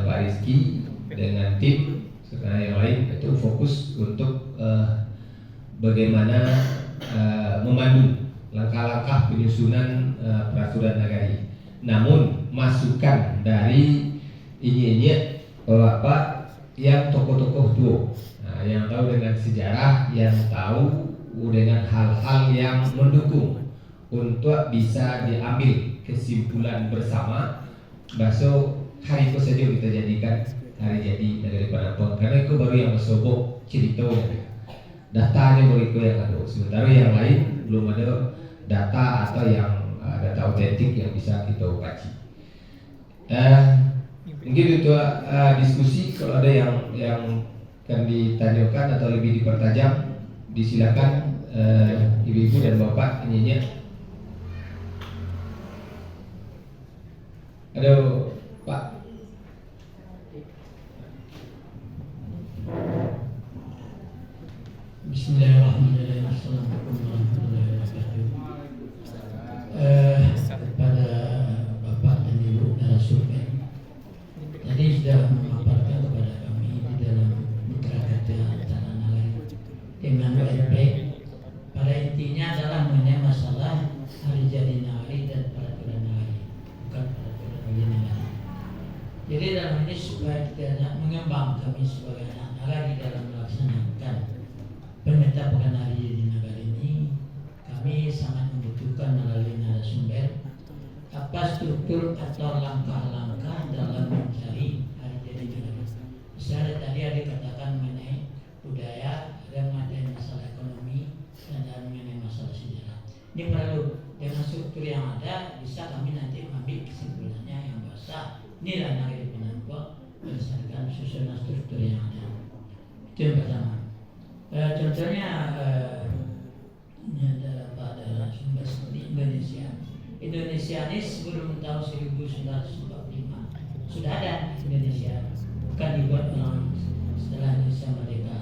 Pak Rizky dengan tim serta yang lain itu fokus untuk bagaimana memandu langkah-langkah penyusunan peraturan nagari. Namun masukan dari ini Bapak yang tokoh-tokoh tua, yang tahu dengan sejarah, yang tahu dengan hal-hal yang mendukung untuk bisa diambil kesimpulan bersama bahwa hari itu saja kita jadikan hari jadi negeri Panampuang, karena itu baru yang mesobok ceritanya, datanya baru itu yang ada, sementara yang lain belum ada data atau yang data otentik yang bisa kita kaji. Mungkin itu diskusi, kalau ada yang akan ditanyakan atau lebih dipertajam, disilakan ibu-ibu dan bapak ininya. Aduh, Pak.
Bismillahirrahmanirrahim. Assalamualaikum warahmatullahi wabarakatuh. Kepada Bapak dan Ibu narasumber, tadi sudah memaparkan kepada kami di dalam mitra kerja antara nagari dengan WNP. Pada intinya adalah mengenai masalah hari jadi nagari dan peraturan nagari, bukan peraturan bagi nagari. Jadi dalam ini supaya tidak mengembang kami sebagai anak nagari dalam melaksanakan penetapan hari jadi nagari ini, kami sangat membutuhkan melalui narasumber apa struktur atau langkah-langkah dalam mencari hari jadi Indonesia. Misalnya tadi ada katakan mengenai budaya, ada mengenai masalah ekonomi, dan ada mengenai masalah sejarah. Ini perlu dengan struktur yang ada bisa kami nanti mengambil kesimpulannya yang basah. Inilah Nagari Penangguang berdasarkan susunan struktur yang ada. Itu yang pertama. Contohnya ini ada pada sumber seperti Indonesia. Indonesianis sebelum tahun 1945 sudah ada Indonesia, bukan dibuat orang setelah Indonesia merdeka.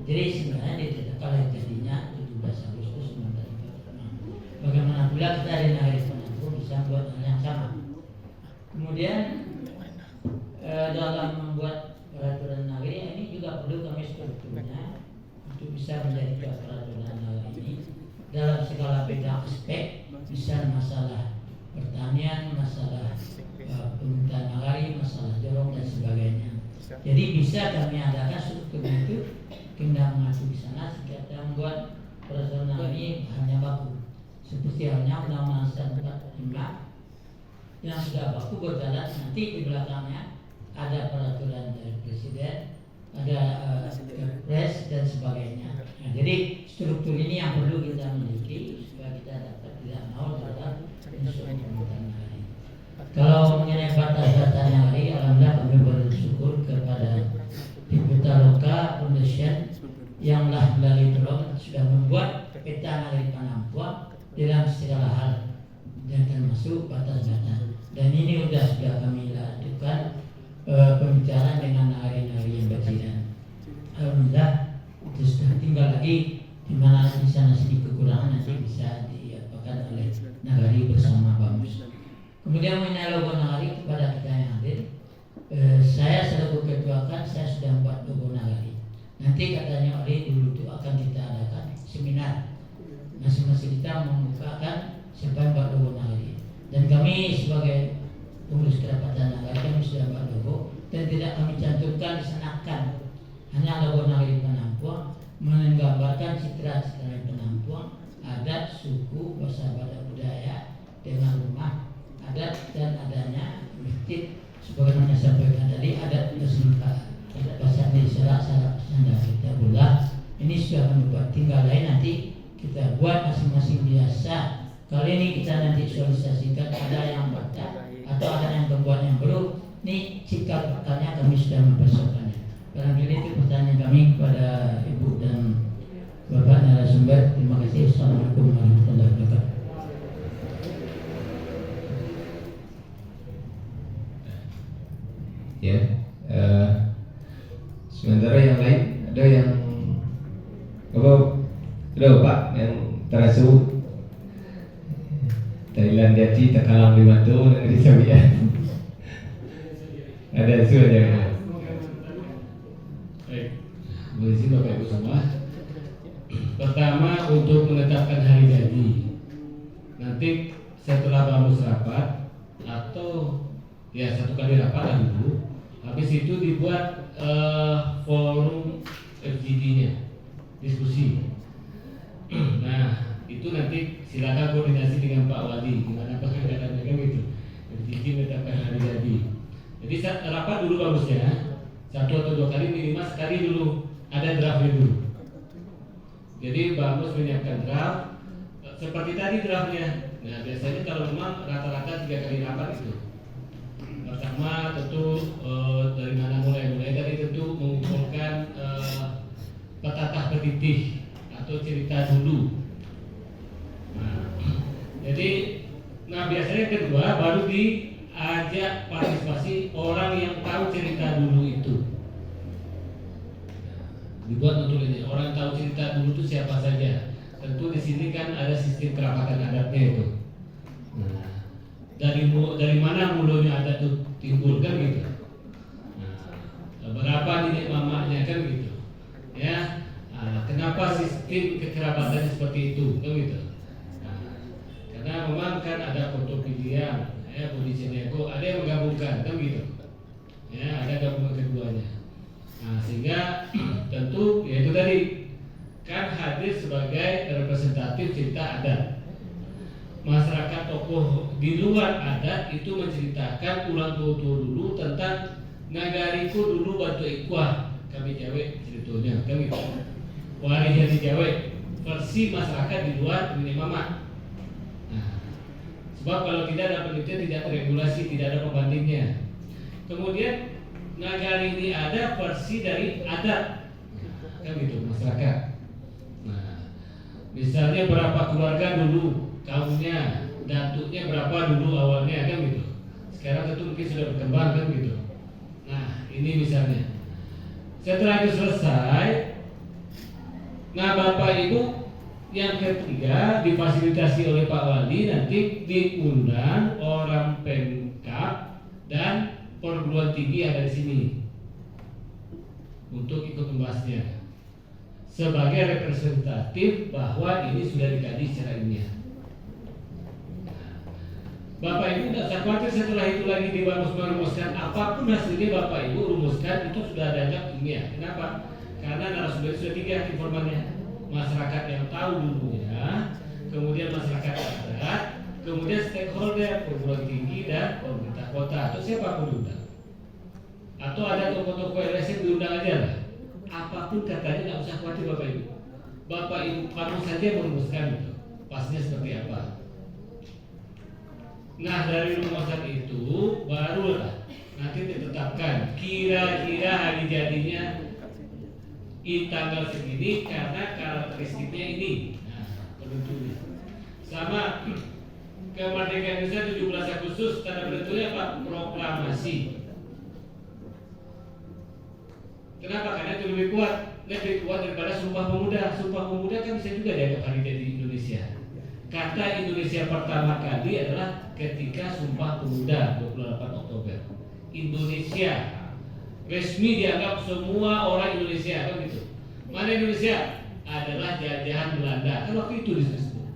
Jadi sebenarnya tidak kalah jadinya 17 Agustus 1945. Bagaimana pula kita dari Nagari Penangguang bisa membuat hal yang sama. Kemudian dalam membuat peraturan nagari ini juga perlu kami strukturnya untuk bisa menjadi peraturan nagari ini dalam segala bidang aspek, bisa masalah pertanian, masalah pemerintahan nagari, masalah jorong dan sebagainya. Jadi bisa kami adakan strukturnya itu kena mengacu di sana sehingga kita membuat peraturan nagari hanya baku. Seperti halnya Undang-Undang 45 yang sudah baku berjalan, nanti di belakangnya ada peraturan dari presiden, ada Kepres dan sebagainya. Nah, jadi struktur ini yang perlu kita miliki supaya kita dapat tidak mau dalam instrumen pemerintahan nagari. Kalau mengenai batas-batas nagari, alhamdulillah kami bersyukur kepada Diputa Loka Foundation yang lah melalui program sudah membuat peta nagari Penangguang dalam segala hal dan termasuk batas-batas. Dan ini sudah kami lakukan pembicaraan dengan nagari-nagari yang berjiran. Alhamdulillah, terus tinggal lagi di mana di sana sini kekurangan nanti bisa diapakan oleh nagari bersama BAMUS. Kemudian mengenai logo nagari kepada kita yang hadir, saya selaku ketua kan saya sudah membuat logo nagari. Nanti katanya oleh dulu itu akan kita adakan seminar. Masing-masing kita membukakan siapa yang buat logo nagari. Dan kami sebagai pengurus kerapatan nagari kami sudah buat logo dan tidak kami cantumkan disenakan hanya logo Nagari Penangguang menggambarkan citra-citra Penangguang, adat, suku, bahasa budaya dengan rumah adat dan adanya masjid sebagaimana sampaikan tadi adat Nusantara, adat bahasa Indonesia, sandal kita bola. Ini sudah kami buat, tinggal lain nanti kita buat masing-masing biasa. Kali ini kita nanti visualisasikan ada yang baca atau ada yang kebuat yang baru. Ini cikal bakalnya kami sudah mempersiapkannya. Barangkali itu pertanyaan kami kepada Ibu dan Bapak narasumber. Terima kasih. Assalamualaikum warahmatullahi wabarakatuh.
Ya, sementara yang lain ada yang ada Pak yang terasa Thailand Jati Takalang Limanto Negeri Sabian. Ada suara.
Baik, berisi Bapak Ibu semua. Pertama untuk menetapkan hari jadi. Nanti setelah BAMUS rapat atau ya satu kali rapat lah dulu. Habis itu dibuat forum FGD-nya, diskusi. Nah, itu nanti silakan koordinasi dengan Pak Wali gimana perkembangannya kan gitu. FGD menetapkan hari jadi. Jadi rapat dulu bagusnya 1 atau 2 kali, minimal sekali dulu ada draftnya dulu. Jadi BAMUS menyiapkan draft seperti tadi draftnya. Nah biasanya kalau memang rata-rata 3 kali rapat itu. Pertama tentu dari mana mulai tadi tentu mengumpulkan petatah petitih atau cerita dulu. Jadi biasanya kedua baru diajak partisipasi orang yang tahu cerita dulu itu. Dibuat untuk ini orang yang tahu cerita dulu itu siapa saja. Tentu di sini kan ada sistem kerapatan adatnya itu. Nah, dari mana mulanya adat itu timbul kan gitu. Nah, berapa nenek mamanya kan gitu. Ya, kenapa sistem kekerabatannya seperti itu kan gitu. Karena memang kan ada fotopedia, ya Budi Cineko, ada yang menggabungkan kan gitu. Ya, ada gabungan keduanya. Nah, sehingga tentu ya itu tadi kan hadir sebagai representatif cerita adat. masyarakat tokoh di luar adat itu menceritakan ulang tua dulu tentang nagariku dulu batu ikwah kami Jawa ceritanya kami wari jadi Jawa versi masyarakat di luar ini mama. Nah, sebab kalau tidak ada penelitian tidak teregulasi tidak ada pembandingnya. Kemudian nagari ini ada versi dari adat kan gitu masyarakat. Nah, misalnya berapa keluarga dulu kaumnya, datuknya berapa dulu awalnya kan gitu. Sekarang tentu mungkin sudah berkembang kan gitu. Nah, ini misalnya. Setelah itu selesai, nah Bapak Ibu yang ketiga difasilitasi oleh Pak Wali nanti diundang orang Pemkab dan perguruan tinggi ada di sini untuk ikut membahasnya sebagai representatif bahwa ini sudah dikaji secara ilmiah. Bapak Ibu tidak usah khawatir setelah itu lagi merumuskan apapun hasilnya Bapak Ibu rumuskan itu sudah ada ilmiah. Kenapa? Karena narasumber sudah 3 informannya. Masyarakat yang tahu dulunya, kemudian masyarakat adat, kemudian stakeholder perguruan tinggi dan pemerintah kota atau siapapun diundang. Atau ada tokoh-tokoh LSM diundang aja lah. Apapun katanya tidak usah khawatir Bapak Ibu. Bapak Ibu kamu saja merumuskan itu. Pasnya seperti apa? Nah dari rumusan itu barulah nanti ditetapkan kira-kira hari jadinya tanggal segini karena karakteristiknya ini. Nah penentunya sama kemerdekaan Indonesia 17 Agustus tanda penentunya apa? Proklamasi. Kenapa? Karena itu lebih kuat daripada Sumpah Pemuda. Sumpah Pemuda kan bisa juga dianggap hari jadi Indonesia. Kata Indonesia pertama kali adalah ketika Sumpah Pemuda 28 Oktober. Indonesia resmi dianggap semua orang Indonesia kan gitu. Mana Indonesia? Adalah jajahan Belanda. Kan waktu itu disebut.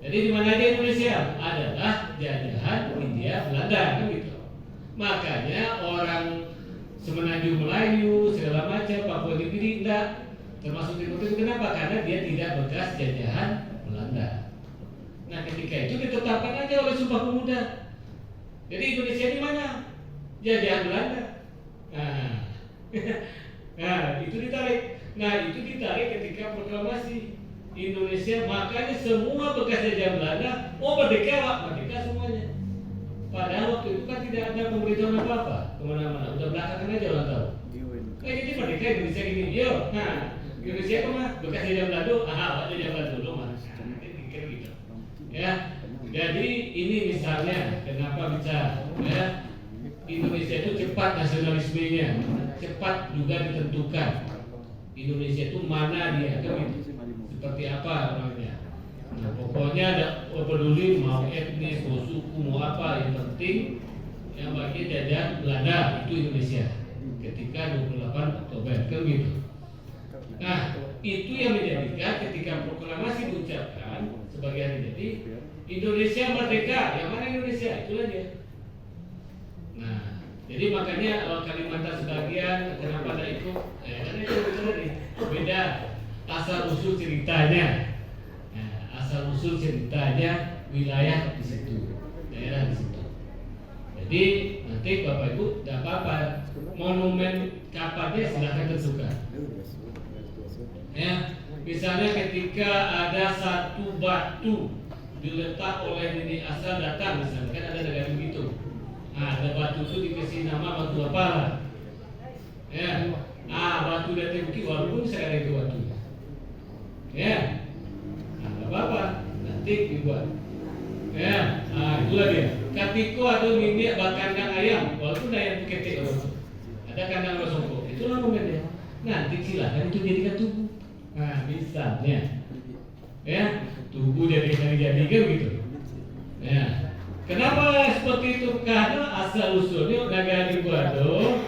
Jadi di mana aja Indonesia? Adalah jajahan Hindia Belanda kan gitu. Makanya orang Semenanjung Melayu segala macam Papua New Guinea enggak termasuk Timur Tengah. Kenapa? Karena dia tidak bekas jajahan Belanda. Nah ketika itu ditetapkan aja oleh Sumpah Pemuda. Jadi Indonesia di mana? Jajahan Belanda. Nah itu ditarik. Nah itu ditarik ketika proklamasi Indonesia. Makanya semua bekas jajahan Belanda merdeka semuanya. Padahal waktu itu kan tidak ada pemberitahuan apa-apa kemana-mana. Udah belakangan aja orang tahu. Jadi merdeka Indonesia gini. Yo, nah Indonesia kemana? Bekas jajahan Belanda. Jajahan Belanda dulu mas. Gitu. Ya, jadi ini misalnya kenapa bisa ya Indonesia itu cepat nasionalismenya, cepat juga ditentukan Indonesia itu mana dia, seperti apa orangnya. Nah, pokoknya ada peduli mau etnis, mau suku, mau apa yang penting yang bagi jajahan Belanda itu Indonesia ketika 28 Oktober kan gitu. Nah itu yang menjadikan ketika proklamasi diucapkan sebagai hari jadi Indonesia merdeka. Yang mana Indonesia? Itulah dia. Nah, jadi makanya Kalimantan sebagian kenapa ada itu? Karena itu tadi beda asal usul ceritanya. Nah, asal usul ceritanya wilayah di situ, daerah di situ. Jadi nanti Bapak Ibu tidak apa-apa monumen kapannya silahkan tentukan. Ya, misalnya ketika ada satu batu diletak oleh nenek asal datang, misalnya kan ada negara begitu. Nah, ada batu itu dikasih nama batu apa? Ya, batu dari bukit walaupun sekarang itu batu. Ya, nggak apa-apa, nanti dibuat. Ya, itulah dia. Katiko atau minyak kandang ayam, walaupun ayam itu ketik ada kandang rosongko, itulah momennya. Nanti silakan itu jadikan tubuh. Nah, misalnya, ya, tubuh jadi kan gitu. Ya, kenapa seperti itu? Karena asal usulnya nagari Buado.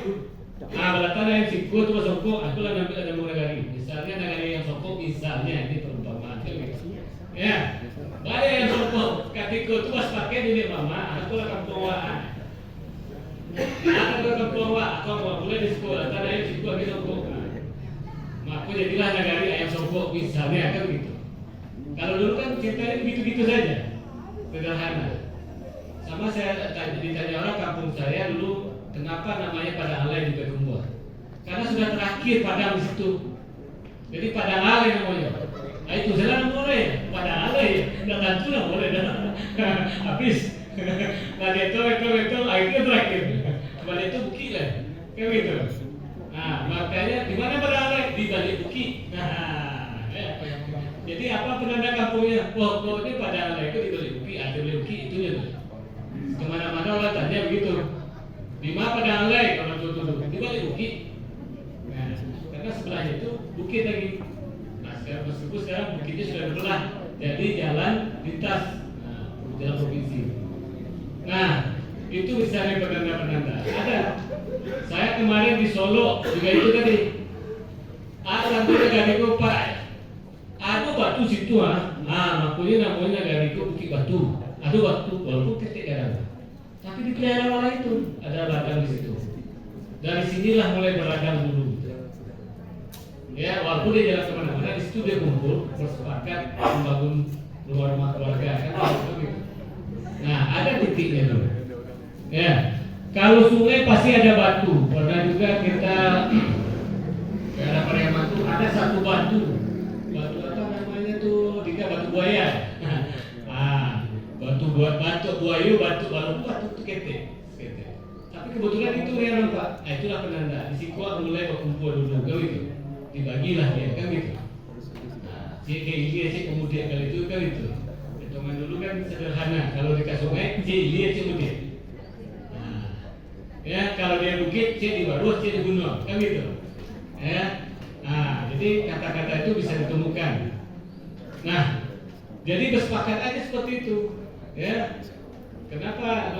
Balatan yang sikut itu songko, itulah ada nagari. Misalnya nagari yang songko, misalnya ini perumpamaan gitu. Ya, banyak yang songko, katiko itu pas pakai di mama, itulah kampungwaan. Akan kampungwaan, aku mau mulai di sekolah, tanah yang sikut di songko. Maka jadilah nagari ayam songko misalnya kan gitu. Kalau dulu kan ceritanya begitu-gitu saja. sederhana. Sama saya ditanya orang kampung saya dulu, kenapa namanya Padang Alai di Bekumbua? Karena sudah terakhir padang di situ. Jadi Padang Alai namanya. Nah, itu jalan boleh, Padang Alai, nggak tentu lah boleh dah. Habis. Nah dia itu, akhirnya terakhir. Kembali itu bukit lah, kayak gitu. Nah makanya di mana Padang Alai? Di balik bukit. Nah, ya. Jadi apa penanda kampungnya? Pokoknya Padang Alai itu di balik bukit, ada balik bukit itunya tuh. Kemana-mana orang tanya begitu. Di mana Padang Alai? Kalau tuh di balik bukit. Nah, karena sebelahnya itu bukit lagi. Nah meskipun sekarang bukitnya sudah berbelah, jadi jalan lintas, jalan provinsi. Nah itu misalnya penanda-penanda. Ada. Saya kemarin di Solo juga itu tadi. Ada nanti gariku Pak. Ada batu situ namanya gariku Bukit Batu. Ada batu walaupun titik kadang. Tapi dipelihara orang itu ada ladang di situ. Dari sinilah mulai berladang dulu. Ya walaupun dia jalan kemana-mana di situ dia kumpul bersepakat membangun rumah-rumah keluarga kan gitu. Nah ada titiknya tuh. Ya. Kalau sungai pasti ada batu. Pernah juga kita ke arah Pariaman tuh ada satu batu. Batu apa namanya tuh? Batu buaya. Batu buaya, batu tuh ketek. Tapi kebetulan itu ya Pak. Nah, itulah penanda. Di situ mulai berkumpul dulu, kan gitu. Dibagilah dia, kan gitu. Nah, cik kemudian kali itu kan gitu. Hitungan dulu kan sederhana. Kalau di sungai, cik kemudian. Ya kalau dia bukit, cek di bawah, cek di gunung, kan gitu. Ya, nah jadi kata-kata itu bisa ditemukan. Nah, jadi bersepakat aja seperti itu. Ya, kenapa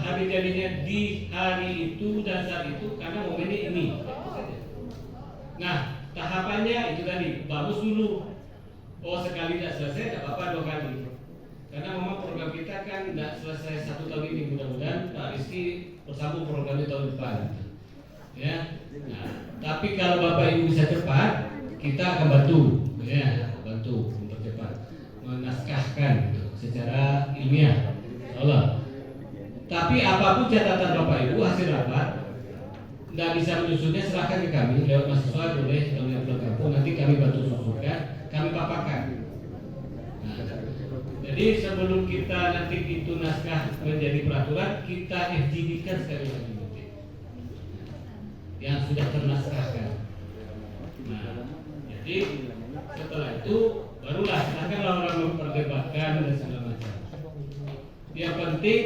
hari jadinya di hari itu dan saat itu? Karena momennya ini. Nah, tahapannya itu tadi, bagus dulu. Oh sekali tidak selesai, tidak apa-apa 2 kali. Karena memang program kita kan tidak selesai 1 tahun ini, mudah-mudahan Pak Rizky bersambung programnya tahun depan. Ya, nah, tapi kalau Bapak Ibu bisa cepat, kita akan bantu, ya, bantu mempercepat, menaskahkan gitu, secara ilmiah, Allah. Tapi apapun catatan Bapak Ibu hasil rapat, tidak bisa menyusunnya serahkan ke kami lewat mahasiswa boleh lewat kampung, nanti kami bantu susunkan, kami paparkan. Jadi sebelum kita nanti itu naskah menjadi peraturan, kita FGD-kan sekali lagi yang sudah ternaskahkan. Nah, jadi setelah itu barulah silakanlah orang memperdebatkan dan segala macam. Yang penting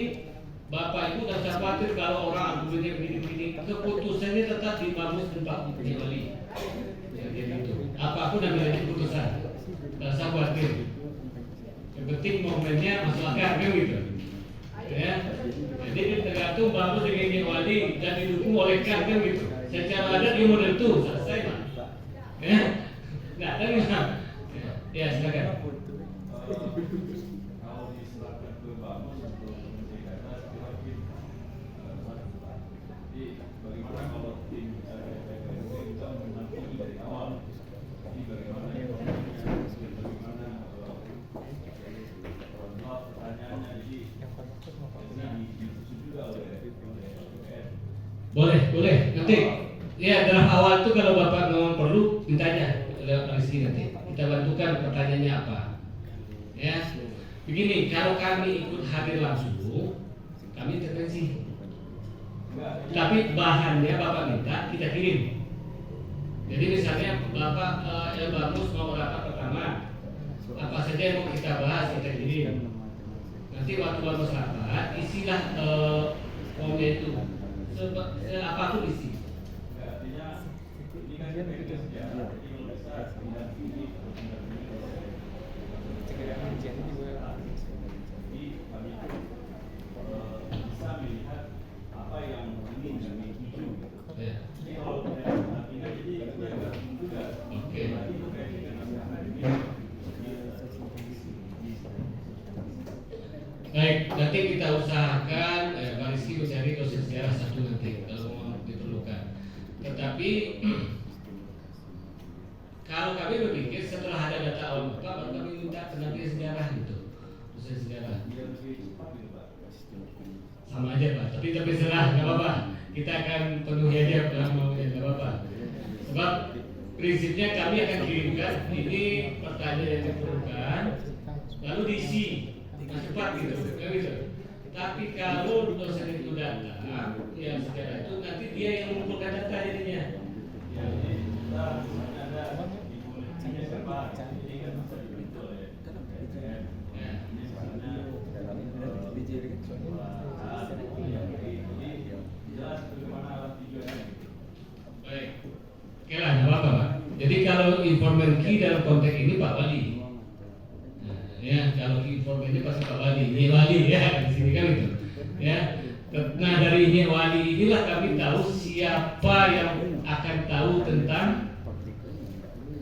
Bapak Ibu dan saya khawatir kalau orang argumennya begini-begini, keputusannya tetap di Bamus dan Pak Wali. Jadi itu. Apapun namanya keputusan, tidak usah khawatir. Yang penting momennya masuk akal kan gitu. Ya. Jadi tergantung bagus dengan wali dan didukung oleh kan gitu. Secara adat dia model itu selesai mah. Ya. Nah, kan ya silakan. Boleh nanti ya dalam awal itu kalau Bapak memang perlu minta aja lewat Rizky nanti kita bantukan pertanyaannya apa ya begini kalau kami ikut hadir langsung kami intervensi tapi bahannya Bapak minta kita kirim jadi misalnya Bapak bagus mau rapat pertama apa saja yang mau kita bahas kita kirim nanti waktu bagus rapat isilah formnya itu apapun isi. Artinya ini kan bisa melihat apa yang ingin kami tuju. Jadi kalau artinya jadi itu yang juga. Oke. Baik, nanti kita usahakan Pak Rizky mencari dosen sejarah satu nanti kalau mau diperlukan. Tetapi kalau kami berpikir setelah ada data awal Bapak baru kami minta penelitian sejarah gitu. dosen sejarah. Sama aja Pak, tapi serah, nggak apa-apa. Kita akan penuhi aja kalau maunya, nggak apa-apa. Sebab prinsipnya kami akan kirimkan ini pertanyaan yang diperlukan, lalu diisi cepat gitu, kan gitu. Tapi kalau dosen itu datang, yang sejarah itu nanti dia yang mengumpulkan data jadinya. Ya, baik, oke lah, nggak apa-apa Pak. Jadi kalau informan key dalam konteks ini Pak Wali, ya kalau informan ini pasti Pak Wali, Nyi Wali ya di sini kan itu, ya. Nah dari Nyi Wali inilah kami tahu siapa yang akan tahu tentang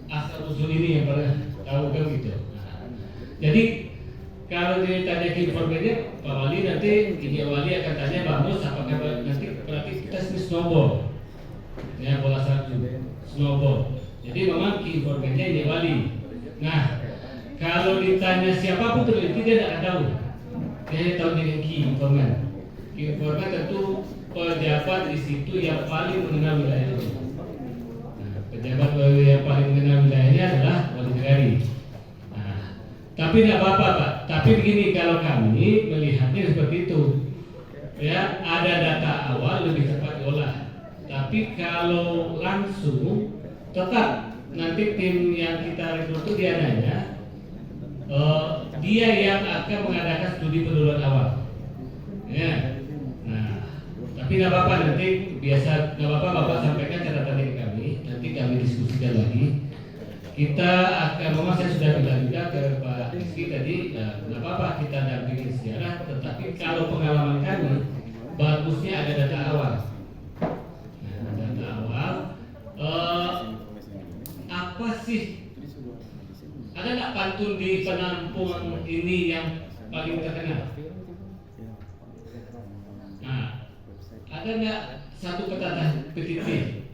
asal usul ini yang pernah tahu kan gitu. Nah, jadi kalau ditanya ke informannya Pak Wali, nanti Nyi Wali akan tanya Pak Mus apakah nanti berarti kita snowball. Ya, bola salju, snowball. Jadi memang key informannya ini Wali. Nah, kalau ditanya siapapun peneliti dia tidak akan tahu. Dia tahu dengan key informan. Key informan tentu pejabat di situ yang paling mengenal wilayah itu. Nah, pejabat yang paling mengenal wilayahnya adalah wali negari. Nah, tapi tidak apa-apa Pak. Tapi begini, kalau kami melihatnya seperti itu, ya ada data awal lebih cepat diolah. Tapi kalau langsung tetap nanti tim yang kita rekrut itu dia nanya, dia yang akan mengadakan studi penduluan awal. Ya, nah, tapi nggak apa-apa nanti biasa nggak apa-apa Bapak sampaikan catatannya ke kami, nanti kami diskusikan lagi. Kita akan, memang saya sudah bilang juga ke Pak Rizky tadi, nggak apa-apa kita dampingin sejarah, tetapi kalau pengalaman kami bagusnya ada data awal. Apa sih? Ada nggak pantun di penampungan ini yang paling terkenal? Nah, ada nggak satu kata petitif?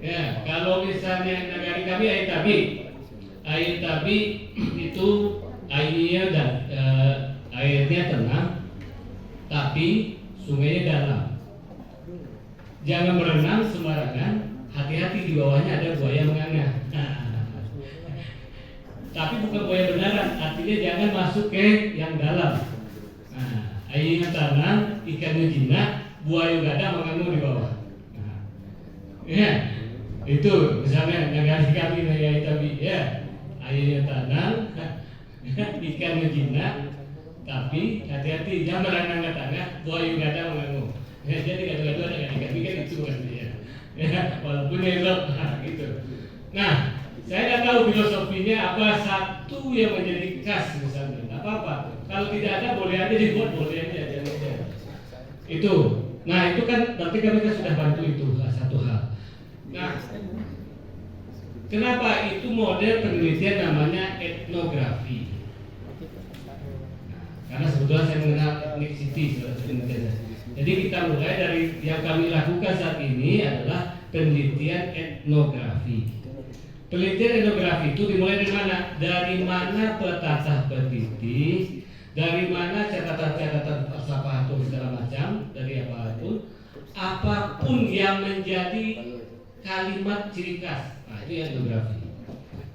Ya, kalau misalnya negari kami air tabi itu airnya dan airnya tenang, tapi sungainya dalam. Jangan berenang sembarangan, hati-hati di bawahnya ada buaya menganga. Tapi bukan buaya beneran, artinya jangan masuk ke yang dalam. Nah, airnya tanah, ikannya jinak, buaya gada mengamuk di bawah. Nah, ya, itu misalnya negara kami negara tabi ya, airnya tanah, ikannya jinak, tapi hati-hati jangan berenang ke tanah, buaya gada mengamuk. Ya, jadi gado-gado ada kami kan itu kan ya. Ya, walaupun elok gitu. Nah, saya tidak tahu filosofinya apa satu yang menjadi khas misalnya. Tidak apa-apa. Kalau tidak ada boleh aja dibuat, boleh aja jangan. Itu. Nah, itu kan berarti kami kan sudah bantu itu satu hal. Nah, kenapa itu model penelitian namanya etnografi? Nah, karena sebetulnya saya mengenal Nick City sebenarnya. Jadi kita mulai dari yang kami lakukan saat ini adalah penelitian etnografi. Penelitian etnografi itu dimulai dari mana? Dari mana petata petiti, dari mana catatan-catatan falsafah atau segala macam, dari apapun yang menjadi kalimat ciri khas. Nah, itu etnografi.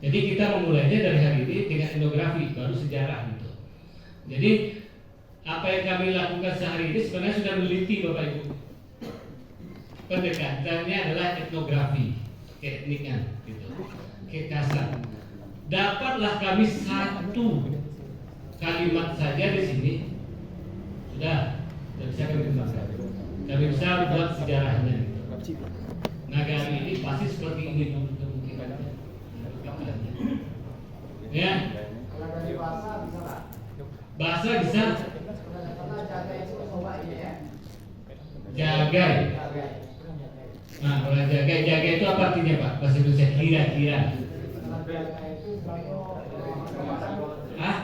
Jadi kita memulainya dari hari ini dengan etnografi, baru sejarah gitu. Jadi apa yang kami lakukan sehari ini sebenarnya sudah meneliti Bapak Ibu. Pendekatannya adalah etnografi, tekniknya gitu, kekasan. Dapatlah kami satu kalimat saja di sini, sudah bisa kami kembangkan. Kami bisa buat sejarahnya. Gitu. Nagari ini pasti seperti ini dulu kemungkinannya. Ya.
Kalau dari bahasa bisa nggak?
Bahasa bisa. Jagai. Nah, kalau jagai itu apa artinya Pak? Bahasa Indonesia kira-kira. Hah?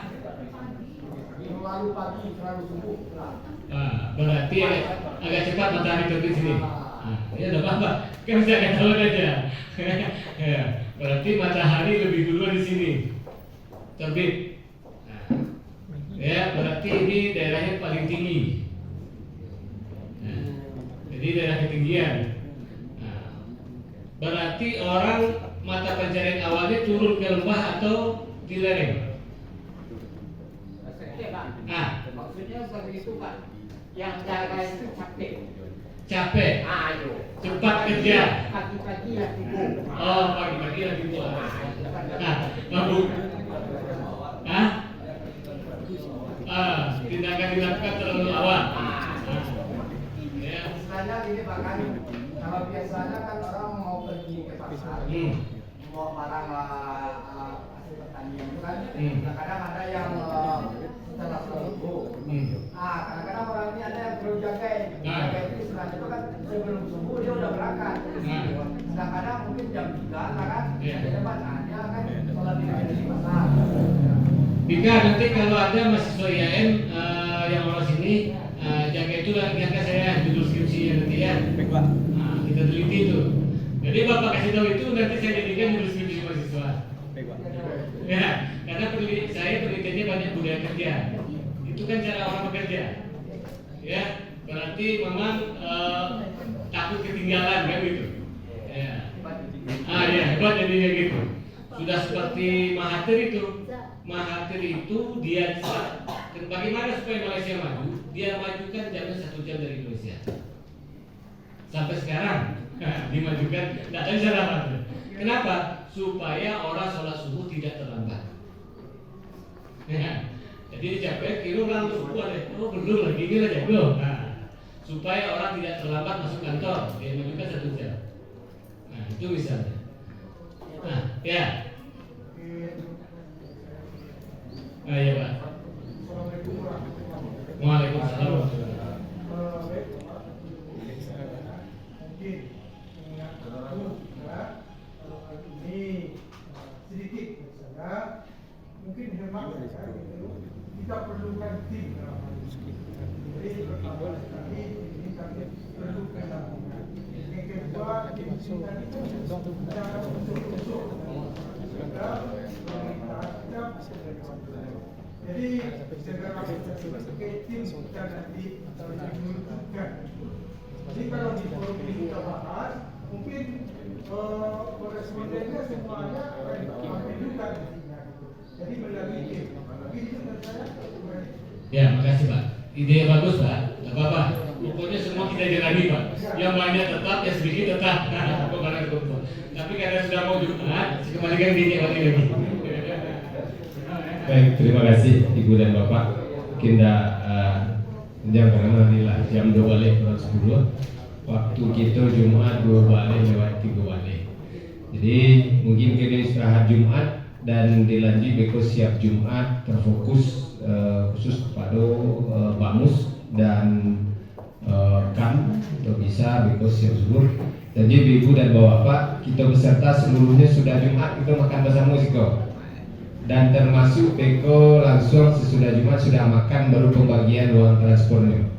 Lalu pagi, selalu subuh.
Berarti agak cepat matahari terbit sini. Nah, ya tidak apa-apa. Kan bisa ketahuan aja. Ya, berarti matahari lebih dulu di sini terbit. Nah, Ya, berarti ini daerahnya paling tinggi. Nah, jadi daerah ketinggian. Nah, berarti orang mata pencarian awalnya turun ke lembah atau di lereng?
Maksudnya seperti itu Pak. Yang jaga itu capek.
Capek.
Ayo.
Cepat kerja.
Pagi-pagi lah sibuk.
Oh, pagi-pagi lagi buat. Nah, mabuk. Tindakan dilakukan terlalu awal. Ya.
Istilahnya gini Pak kan, kalau biasanya kan orang mau pergi ke pasar, mau barang hasil pertanian itu kan, kadang ada yang setelah subuh. Kadang-kadang orang ini ada yang perlu jaga. Jaga itu istilahnya itu kan sebelum subuh dia udah berangkat. Kadang-kadang mungkin jam 3 lah kan, ada depannya kan sholat di pasar.
Dika, nanti kalau ada mahasiswa IAIN yang orang sini jaga itu jaga saya judul skripsinya nanti ya. Kita teliti itu. Jadi Bapak kasih tahu itu nanti saya jadikan judul skripsi mahasiswa. Ya, karena saya penelitiannya banyak budaya kerja. Itu kan cara orang bekerja. Ya, berarti memang takut ketinggalan kan gitu. Ya. Ya, hebat jadinya gitu. Sudah seperti Mahathir itu. Mahathir itu dia bagaimana supaya Malaysia maju? Dia majukan jamnya 1 jam dari Indonesia. Sampai sekarang dimajukan. Tidak ada cara. Kenapa? Supaya orang sholat subuh tidak terlambat. Ya. Jadi capek kira langsung deh. Oh belum lagi ini aja belum. Supaya orang tidak terlambat masuk kantor, dia majukan 1 jam. Nah itu misalnya. Nah ya. Ya Pak. Waalaikumsalam.
Ini sedikit saja, mungkin hemat kita perlukan tim. Jadi ini kami perlukan yang kedua jadi segera sebagai tim kita nanti menentukan. Jadi kalau di forum ini kita bahas, mungkin korespondennya semuanya menunjukkan nantinya. Jadi melalui tim. Begitu menurut saya.
Ya, makasih Pak. Ide bagus Pak. Tidak apa-apa. Pokoknya semua kita jalani Pak. Yang banyak tetap, yang sedikit tetap. Tapi karena sudah mau Jumat, kembalikan diri lagi.
Baik, terima kasih Ibu dan Bapak. Kita jam karena inilah jam 2 balik kurang 10. Waktu kita Jumat 2 balik lewat 3 balik. Jadi mungkin kita istirahat Jumat dan dilanjut besok siap Jumat terfokus khusus kepada Bamus dan kan untuk bisa besok siap zuhur. Jadi Ibu dan Bapak kita beserta seluruhnya sudah Jumat kita makan bersama Siko. Dan termasuk Beko langsung sesudah Jumat sudah makan baru pembagian ruang transportnya.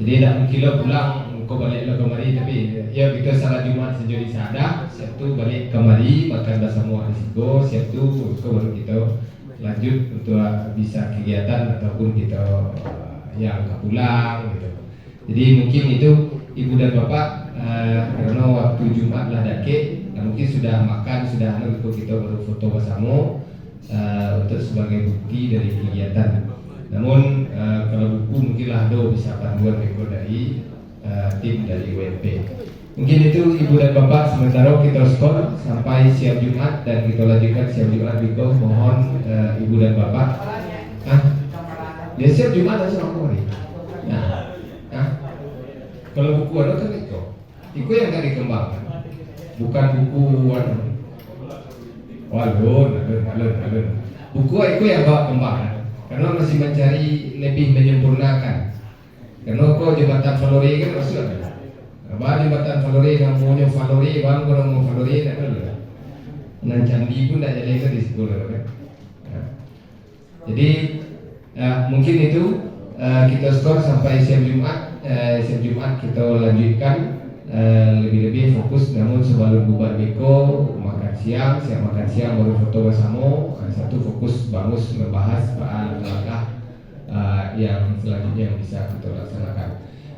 Jadi tidak mungkin lo pulang kau balik lo kemari tapi ya kita salat Jumat sejadi sadar siap tu balik kemari makan bersama Siko siap tu kau baru kita lanjut untuk bisa kegiatan ataupun kita yang pulang gitu. Jadi mungkin itu Ibu dan Bapak karena waktu Jumat lah dake mungkin sudah makan sudah untuk kita baru foto bersama. Untuk sebagai bukti dari kegiatan. Namun kalau buku mungkinlah ada bisa panduan rekor dari tim dari WNP. Mungkin itu Ibu dan Bapak sementara kita skor sampai siap Jumat dan kita lanjutkan siap Jumat Biko. Mohon Ibu dan Bapak. Dia siap Jumat atau sama hari. Kalau buku ada kan itu yang akan dikembangkan, bukan buku alun. Buku itu yang bawa kembang karena masih mencari lebih menyempurnakan. Karena kok jembatan Valori kan maksudnya jembatan Valori yang maunya Valori bang kalau mau Valori tak ada nan candi pun tak jadi di sekolah kan. Jadi mungkin itu kita skor sampai siap Jumat kita lanjutkan lebih-lebih fokus. Namun sebelum bubar Beko makan siang baru foto bersama. Satu fokus Bamus membahas soal langkah yang selanjutnya yang bisa kita laksanakan.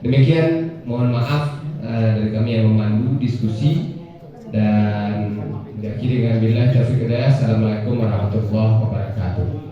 Demikian, mohon maaf dari kami yang memandu diskusi, dan diakhiri dengan billahi taufiq hidayah. Assalamualaikum warahmatullahi wabarakatuh.